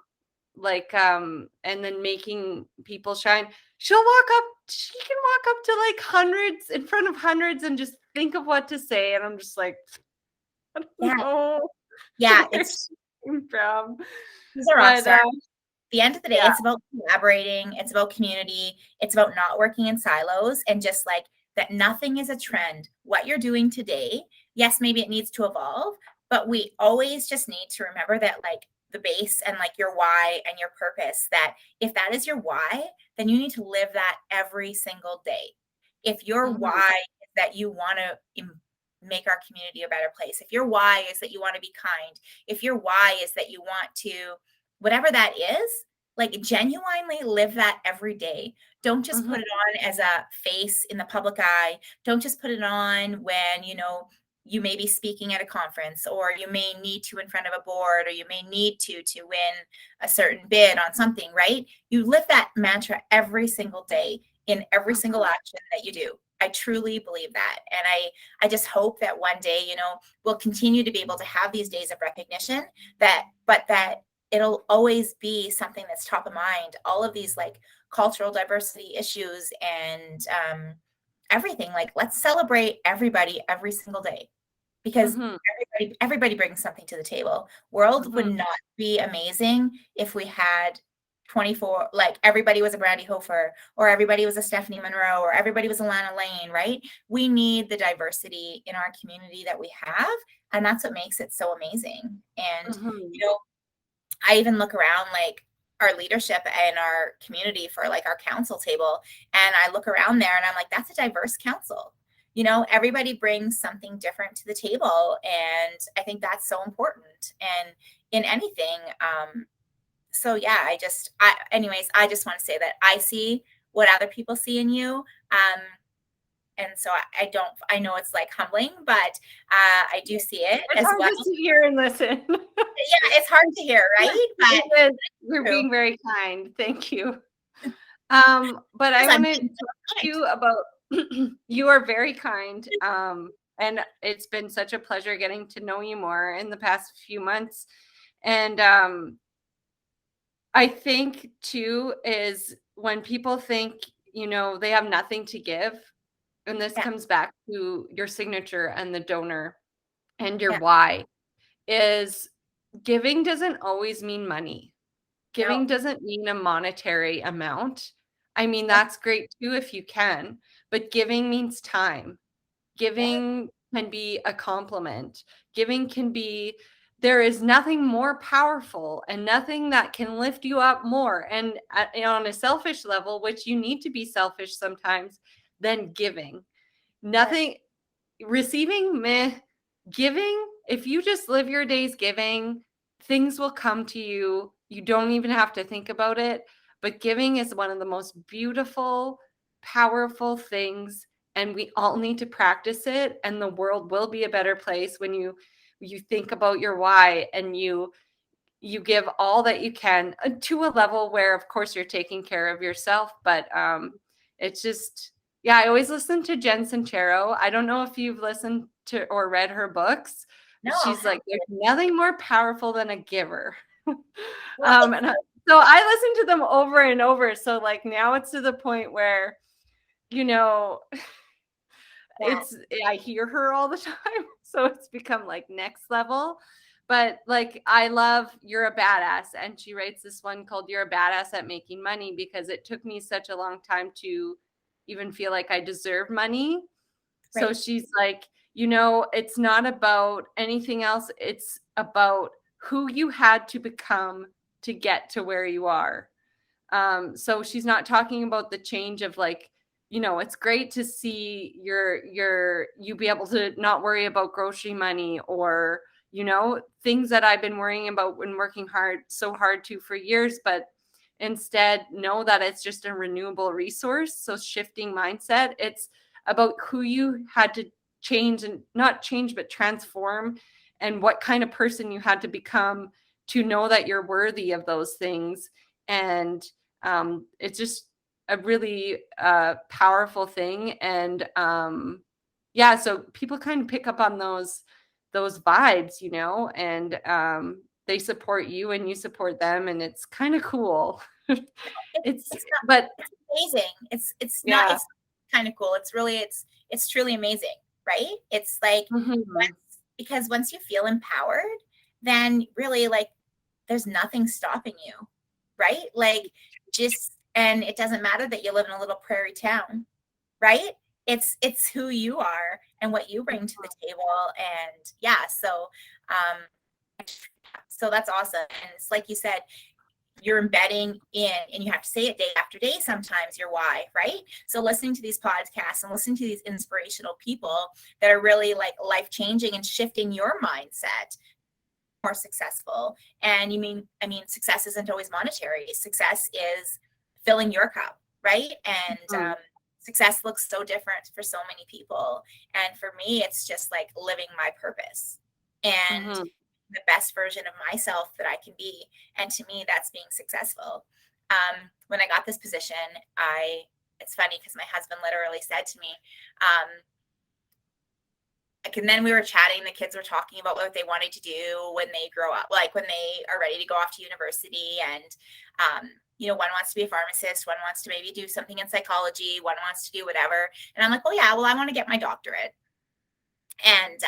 like and then making people shine. She can walk up to like hundreds, in front of hundreds, and just think of what to say, and I'm just like, I don't know. Yeah, Where she came from. she's a rock But star. At the end of the day, yeah. it's about collaborating, it's about community, it's about not working in silos, and just like that nothing is a trend. What you're doing today, yes, maybe it needs to evolve, but we always just need to remember that like the base and like your why and your purpose, that if that is your why, then you need to live that every single day. If your Mhm. why is that you want to make our community a better place, if your why is that you want to be kind, if your why is that you want to, whatever that is, like genuinely live that every day. Don't just Mhm. put it on as a face in the public eye. Don't just put it on when, you may be speaking at a conference, or you may need to in front of a board, or you may need to win a certain bid on something, right? You live that mantra every single day in every single action that you do. I truly believe that. And I just hope that one day, we'll continue to be able to have these days of recognition, but that it'll always be something that's top of mind. All of these like cultural diversity issues and everything, like let's celebrate everybody every single day, because Mhm. everybody brings something to the table. World would Mhm. not be amazing if we had 24, like everybody was a Brandy Hofer, or everybody was a Stephanie Munro, or everybody was a Lana Lane, right? We need the diversity in our community that we have, and that's what makes it so amazing. And Mhm. I even look around like our leadership and our community for like our council table, and I look around there and I'm like, that's a diverse council. Everybody brings something different to the table, and I think that's so important. And in anything, so yeah, anyways, I just want to say that I see what other people see in you. And so I know it's like humbling, but I do see it It's as hard well. to sit here and listen. Yeah, it's hard to hear, right? But It is. You're true. being very kind. Thank you. But I Because I'm want to being talk so to kind. you about you are very kind. And it's been such a pleasure getting to know you more in the past few months. And I think too is when people think, they have nothing to give, and this Yeah, comes back to your signature and the donor and your yeah, why, is giving doesn't always mean money. no, Giving doesn't mean a monetary amount. I mean, yeah, that's great too if you can, but giving means time. yeah, Giving can be a compliment. Giving can be, there is nothing more powerful and nothing that can lift you up more. And on a selfish level, which you need to be selfish sometimes, than giving. yeah, Nothing, receiving, meh. Giving, if you just live your days giving, things will come to you. You don't even have to think about it. But giving is one of the most beautiful, powerful things, and we all need to practice it. And the world will be a better place when you think about your why, and you give all that you can, to a level where of course you're taking care of yourself. But it's just, yeah, I always listen to Jen Sincero. I don't know if you've listened to or read her books. no, I'll She's have like, there's nothing more powerful than a giver. well, And so I listen to them over and over. So like now it's to the point where, you know yeah, it's I hear her all the time, so it's become like next level. But like, I love You're a Badass, and she writes this one called You're a Badass at Making Money, because it took me such a long time to even feel like I deserve money. So right, she's like, it's not about anything else, it's about who you had to become to get to where you are. So she's not talking about the change of like, it's great to see you be able to not worry about grocery money, or, things that I've been worrying about when working so hard to for years, but instead know that it's just a renewable resource. So shifting mindset, it's about who you had to change, and not change, but transform, and what kind of person you had to become to know that you're worthy of those things. And it's just a really powerful thing. And so people kind of pick up on those vibes, and they support you and you support them, and it's kind of cool. It's not, but it's amazing. It's not, yeah. it's kind of cool. It's really, it's truly amazing, right? It's like, Mhm. because once you feel empowered, then really like there's nothing stopping you, right? Like just, and it doesn't matter that you live in a little prairie town, right? It's who you are and what you bring to the table. And yeah, so that's awesome. And it's like you said, you're embedding in, and you have to say it day after day sometimes, your why, right? So listening to these podcasts and listening to these inspirational people that are really like life changing and shifting your mindset, more successful. And I mean success isn't always monetary. Success is filling your cup, right? And Mhm. success looks so different for so many people, and for me it's just like living my purpose and Mhm. the best version of myself that I can be. And to me, that's being successful. When I got this position, it's funny because my husband literally said to me, and then we were chatting, the kids were talking about what they wanted to do when they grow up, like when they are ready to go off to university. And, one wants to be a pharmacist, one wants to maybe do something in psychology, one wants to do whatever. And I'm like, well, yeah, well, I want to get my doctorate. And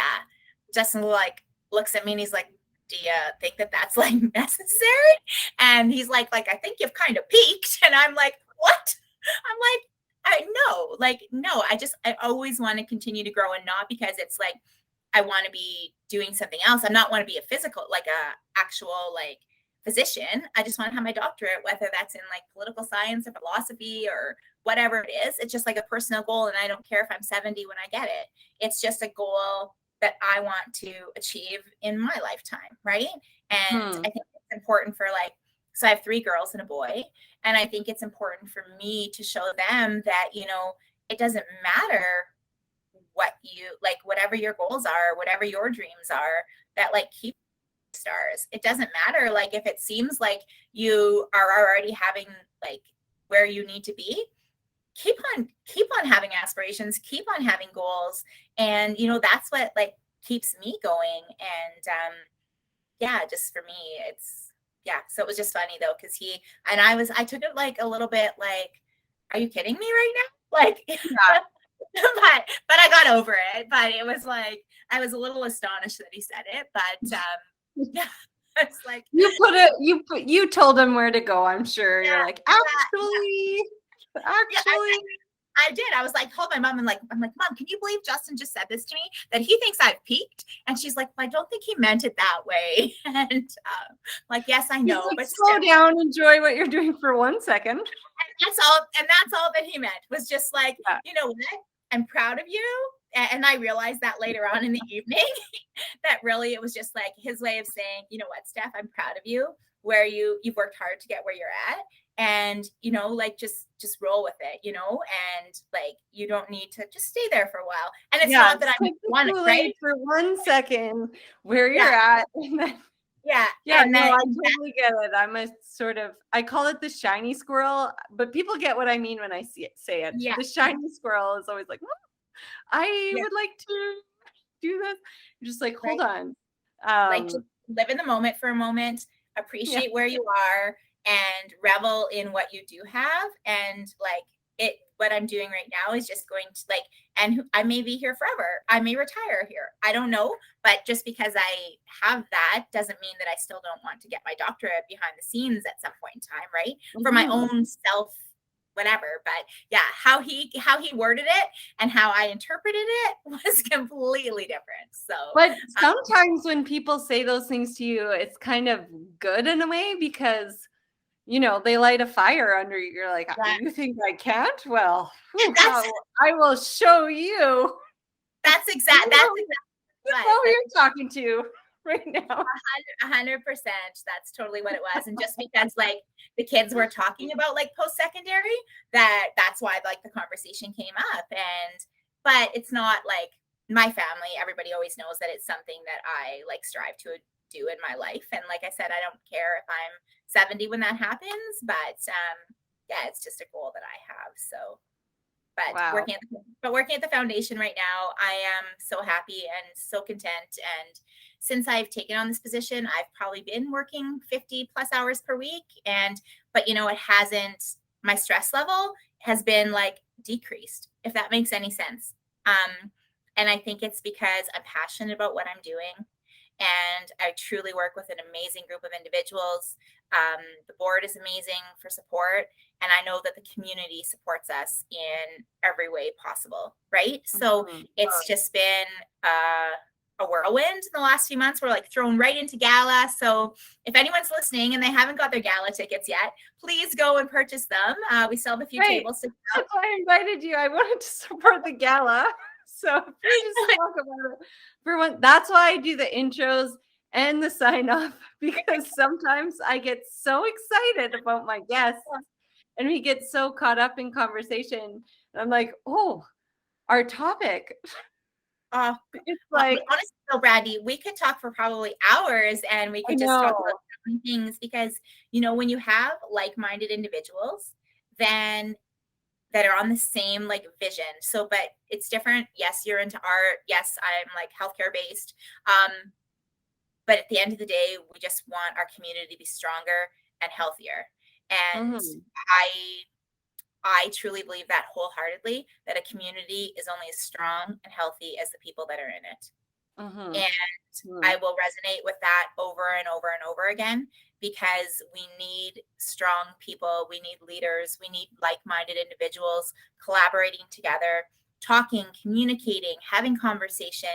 Justin like looks at me and he's like, do you think that that's like necessary? And he's like, I think you've kind of peaked. And I'm like, what? I'm like, no, I always want to continue to grow, and not because it's like, I want to be doing something else. I not want to be a physical, like a actual like physician. I just want to have my doctorate, whether that's in like political science or philosophy or whatever it is. It's just like a personal goal. And I don't care if I'm 70 when I get it. It's just a goal that I want to achieve in my lifetime. Right. And I Mhm. think it's important for like, so I have 3 girls and a boy. And I think it's important for me to show them that, it doesn't matter what you like, whatever your goals are, whatever your dreams are, that like keep stars. It doesn't matter. Like if it seems like you are already having like where you need to be, keep on having aspirations, keep on having goals. And that's what like keeps me going. And yeah, just for me, it's yeah. So it was just funny though, because I took it like a little bit like, are you kidding me right now? Like Yeah. but I got over it. But it was like I was a little astonished that he said it. But yeah, it's like You told him where to go, I'm sure. You're yeah, like, yeah, yeah. actually. I did. I was like, told my mom, and like, I'm like, Mom, can you believe Justin just said this to me? That he thinks I've peaked? And she's like, well, I don't think he meant it that way. And like, yes, I He's know, like, but slow still, down, enjoy what you're doing for 1 second. that's all that he meant, was just like, Yeah. you know what? I'm proud of you. And I realized that later on in the evening, that really it was just like his way of saying, you know what, Steph, I'm proud of you, where you've worked hard to get where you're at. And like just roll with it, and like you don't need to just stay there for a while. And it's Yeah, not that just I'm take the want it, right? Kool-Aid for 1 second where Yeah, you're at. And then, yeah. yeah, no, I totally get it. I'm a sort of, I call it the shiny squirrel, but people get what I mean when I say it. Yeah, The shiny squirrel is always like, I yeah, would like to do this. You're just like, hold right. on. Like just live in the moment for a moment, Yeah. appreciate where you are, and revel in what you do have. And like what I'm doing right now is just going to like, and I may be here forever, I may retire here, I don't know. But just because I have that doesn't mean that I still don't want to get my doctorate behind the scenes at some point in time, right? For my Mhm. own self, whatever. But yeah, how he worded it and how I interpreted it was completely different. So But sometimes when people say those things to you, it's kind of good in a way because, they light a fire under you. You're like, that, you think I can't? Well, that's I will show you. That's You exact. That's know, exactly you what. know who Like you're talking to right now. 100%. That's totally what it was. And just because like the kids were talking about like post-secondary, that's why like the conversation came up. But it's not like my family. Everybody always knows that it's something that I like strive to do in my life. And like I said, I don't care if I'm 70 when that happens. But yeah, it's just a goal that I have. So But Wow. working at the foundation right now, I am so happy and so content. And since I've taken on this position, I've probably been working 50 plus hours per week. But it hasn't, my stress level has been like decreased, if that makes any sense. And I think it's because I'm passionate about what I'm doing. And I truly work with an amazing group of individuals. The board is amazing for support. And I know that the community supports us in every way possible, right? So it's just been a whirlwind in the last few months. We're like thrown right into gala. So if anyone's listening and they haven't got their gala tickets yet, please go and purchase them. We still have a few tables to That's why I invited you. I wanted to support the gala. So please just talk about it. For one, that's why I do the intros and the sign off, because sometimes I get so excited about my guests and we get so caught up in conversation. I'm like, oh, our topic. It's like, honestly, though, Brandy, we could talk for probably hours and we could just talk about different things, because when you have like-minded individuals then that are on the same like vision. So, but it's different. Yes, you're into art. Yes, I'm like healthcare based. But at the end of the day, we just want our community to be stronger and healthier. And I truly believe that wholeheartedly, that a community is only as strong and healthy as the people that are in it. And I will resonate with that over and over and over again, because we need strong people. We need leaders. We need like-minded individuals collaborating together, talking, communicating, having conversation,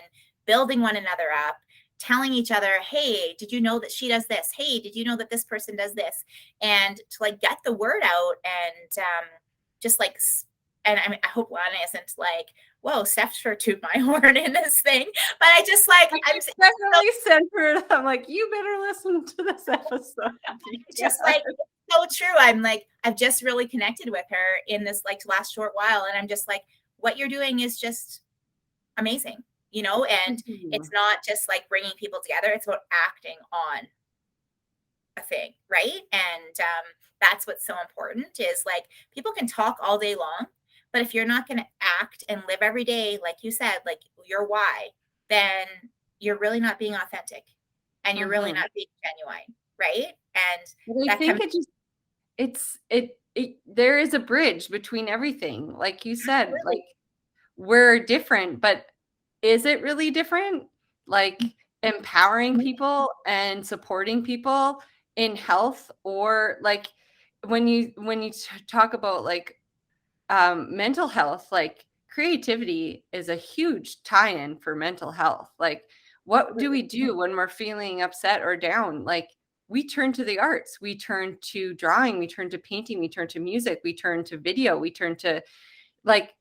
building one another up, telling each other, hey, did you know that she does this? Hey, did you know that this person does this? And to like get the word out and just like, and I mean, I hope Lana isn't like, whoa, Steph sure toot my horn in this thing. But I just like, I'm definitely centered. I'm like, you better listen to this episode. Just like, so true. I'm like, I've just really connected with her in this like last short while. And I'm just like, what you're doing is just amazing, and it's not just like bringing people together. It's about acting on a thing, right? And that's what's so important, is like people can talk all day long, but if you're not going to act and live every day, like you said, like your why, then you're really not being authentic and you're really not being genuine, right? And I think there is a bridge between everything. Like you said, like we're different, but is it really different? Like empowering people and supporting people in health, or like when you talk about like mental health, like creativity is a huge tie-in for mental health. Like what do we do when we're feeling upset or down? Like we turn to the arts, we turn to drawing, we turn to painting, we turn to music, we turn to video, we turn to like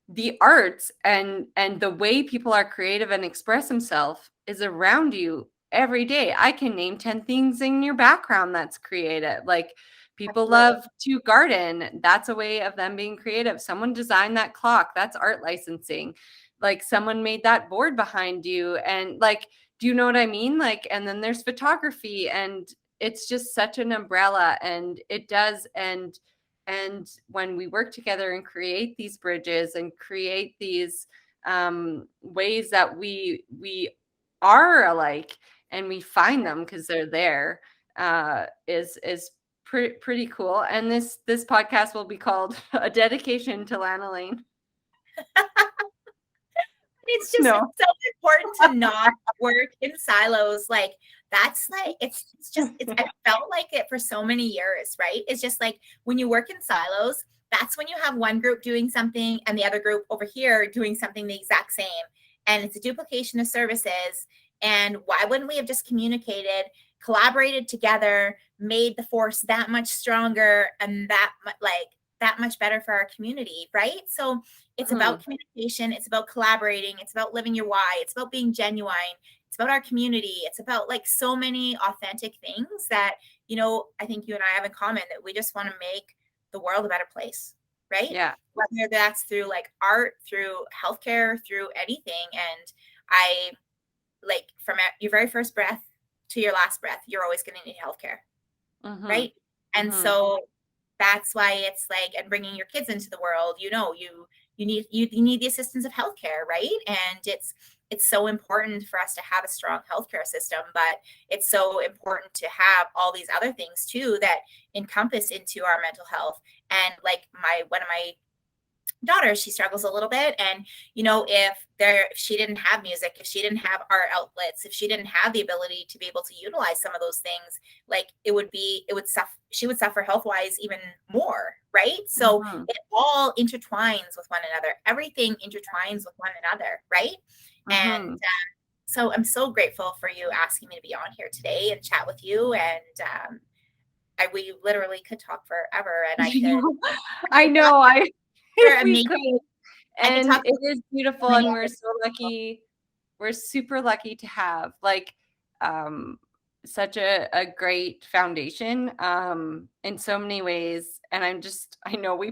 the arts, and the way people are creative and express themselves is around you every day. I can name 10 things in your background that's creative. Like people love to garden. That's a way of them being creative. Someone designed that clock. That's art licensing. Like someone made that board behind you. And like, do you know what I mean? Like, and then there's photography, and it's just such an umbrella, and it does. And when we work together and create these bridges and create these ways that we are alike, and we find them because they're there, is pretty cool. And this podcast will be called A Dedication to Lana Lane. It's just so important to not work in silos. Like that's like, it's I felt like it for so many years, right? It's just like when you work in silos, that's when you have one group doing something and the other group over here doing something the exact same. And it's a duplication of services. And why wouldn't we have just communicated, collaborated together, made the force that much stronger and that much better for our community, right? So it's about communication, it's about collaborating, it's about living your why, it's about being genuine, it's about our community, it's about like so many authentic things that, I think you and I have in common, that we just want to make the world a better place, right? Yeah. Whether that's through like art, through healthcare, through anything. And I like from your very first breath to your last breath, you're always going to need healthcare, right? And so that's why it's like, and bringing your kids into the world, you need the assistance of healthcare, right? And it's so important for us to have a strong healthcare system, but it's so important to have all these other things too that encompass into our mental health. And like one of my daughter, she struggles a little bit, and if she didn't have music, if she didn't have art outlets, if she didn't have the ability to be able to utilize some of those things, like she would suffer health wise even more, right? So it all intertwines with one another. Everything intertwines with one another, right? And so I'm so grateful for you asking me to be on here today and chat with you. And we literally could talk forever, and I know. If we amazing. could. And it is beautiful, and we're so lucky. We're super lucky to have such a great foundation in so many ways. And I know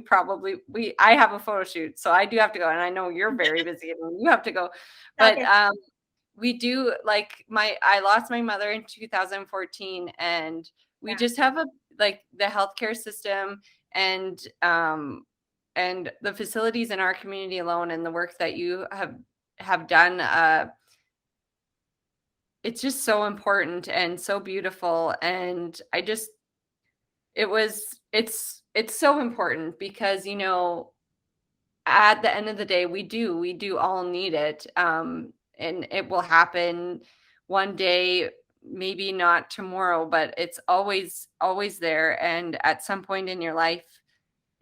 I have a photo shoot, so I do have to go, and I know you're very busy and you have to go. But we do, I lost my mother in 2014, and we just have the healthcare system and the facilities in our community alone, and the work that you have done. It's just so important and so beautiful. And it's so important because, at the end of the day, we do all need it. And it will happen one day, maybe not tomorrow, but it's always there. And at some point in your life,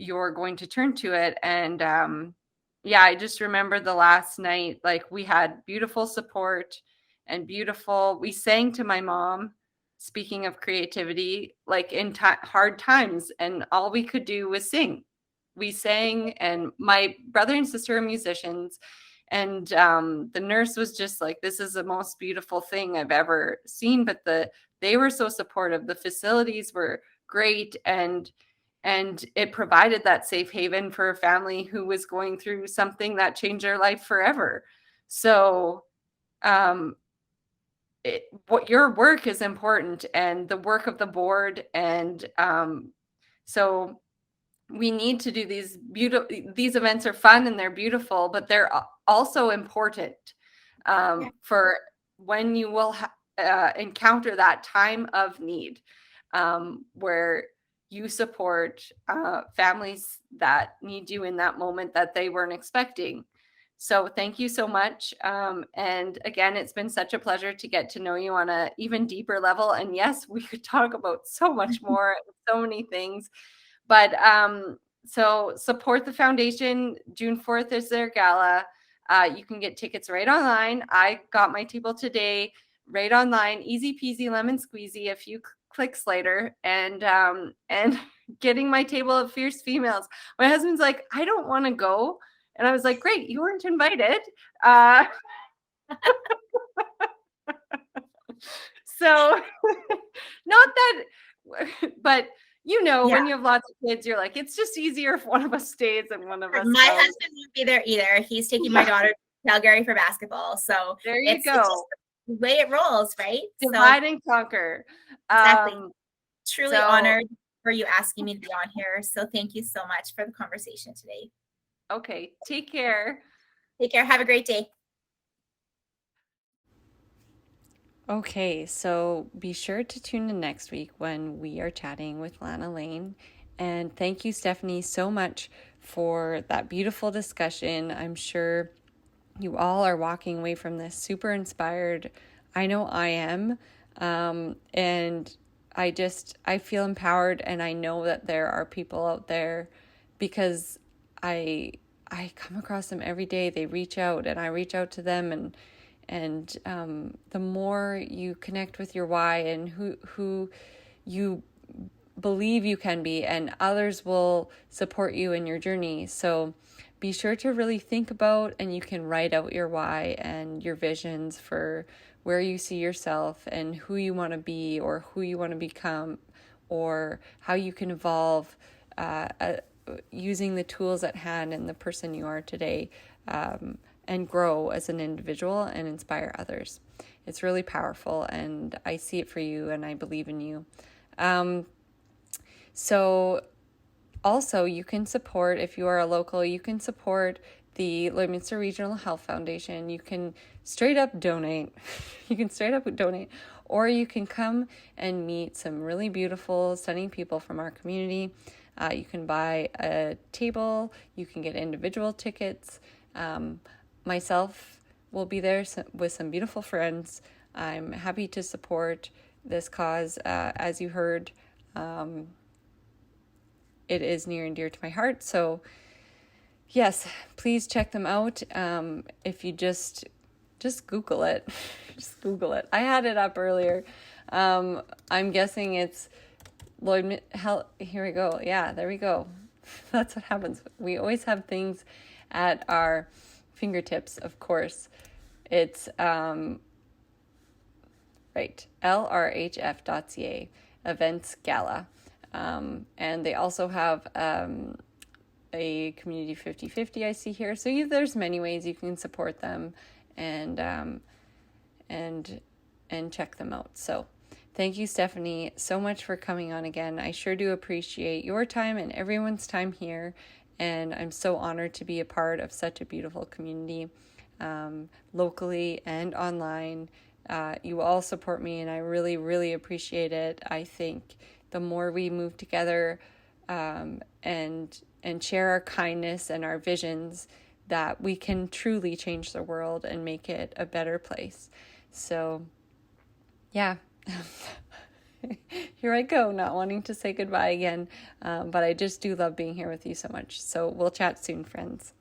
you're going to turn to it. And I just remember the last night, we had beautiful support and we sang to my mom, speaking of creativity, in hard times, and all we could do was sing. We sang, and my brother and sister are musicians, and the nurse was just like, this is the most beautiful thing I've ever seen. But they were so supportive. The facilities were great, and it provided that safe haven for a family who was going through something that changed their life forever. So what your work is important, and the work of the board. And so we need to do these events are fun and they're beautiful, but they're also important for when you will encounter that time of need, where you support families that need you in that moment that they weren't expecting. So thank you so much. And again, it's been such a pleasure to get to know you on an even deeper level. And yes, we could talk about so much more, so many things. But so support the foundation. June 4th is their gala. You can get tickets right online. I got my table today right online. Easy peasy lemon squeezy. A few clicks later, and getting my table of fierce females. My husband's like, I don't want to go. And I was like, great, you weren't invited. So not that, but when you have lots of kids, you're like, it's just easier if one of us stays and one of us My goes. husband won't be there either. He's taking my daughter to Calgary for basketball. So there you go. It's just the way it rolls, right? Divide and conquer. Exactly. Truly honored for you asking me to be on here. So thank you so much for the conversation today. Okay. Take care. Take care. Have a great day. Okay, so be sure to tune in next week when we are chatting with Lana Lane. And thank you, Stephanie, so much for that beautiful discussion. I'm sure you all are walking away from this super inspired. I know I am. And I feel empowered, and I know that there are people out there, because I come across them every day. They reach out, and I reach out to them, and the more you connect with your why and who you believe you can be, and others will support you in your journey. So be sure to really think about, and you can write out your why and your visions for where you see yourself and who you want to be, or who you want to become, or how you can evolve using the tools at hand and the person you are today, and grow as an individual and inspire others. It's really powerful, and I see it for you, and I believe in you. So Also, you can support, if you are a local, you can support the Lloydminster Regional Health Foundation. You can straight up donate. You can straight up donate, or you can come and meet some really beautiful, stunning people from our community. You can buy a table. You can get individual tickets. Myself will be there with some beautiful friends. I'm happy to support this cause. As you heard, it is near and dear to my heart. So yes, please check them out. If you just Google it, just Google it. I had it up earlier. I'm guessing it's Lloyd Health. Here we go. Yeah, there we go. That's what happens. We always have things at our fingertips, of course. It's right, LRHF.ca, events gala. And they also have a community 50-50 I see here. So there's many ways you can support them and check them out. So thank you, Stephanie, so much for coming on again. I sure do appreciate your time and everyone's time here. And I'm so honored to be a part of such a beautiful community, locally and online. You all support me, and I really, really appreciate it. I think the more we move together and share our kindness and our visions, that we can truly change the world and make it a better place. So, yeah, here I go, not wanting to say goodbye again, but I just do love being here with you so much. So we'll chat soon, friends.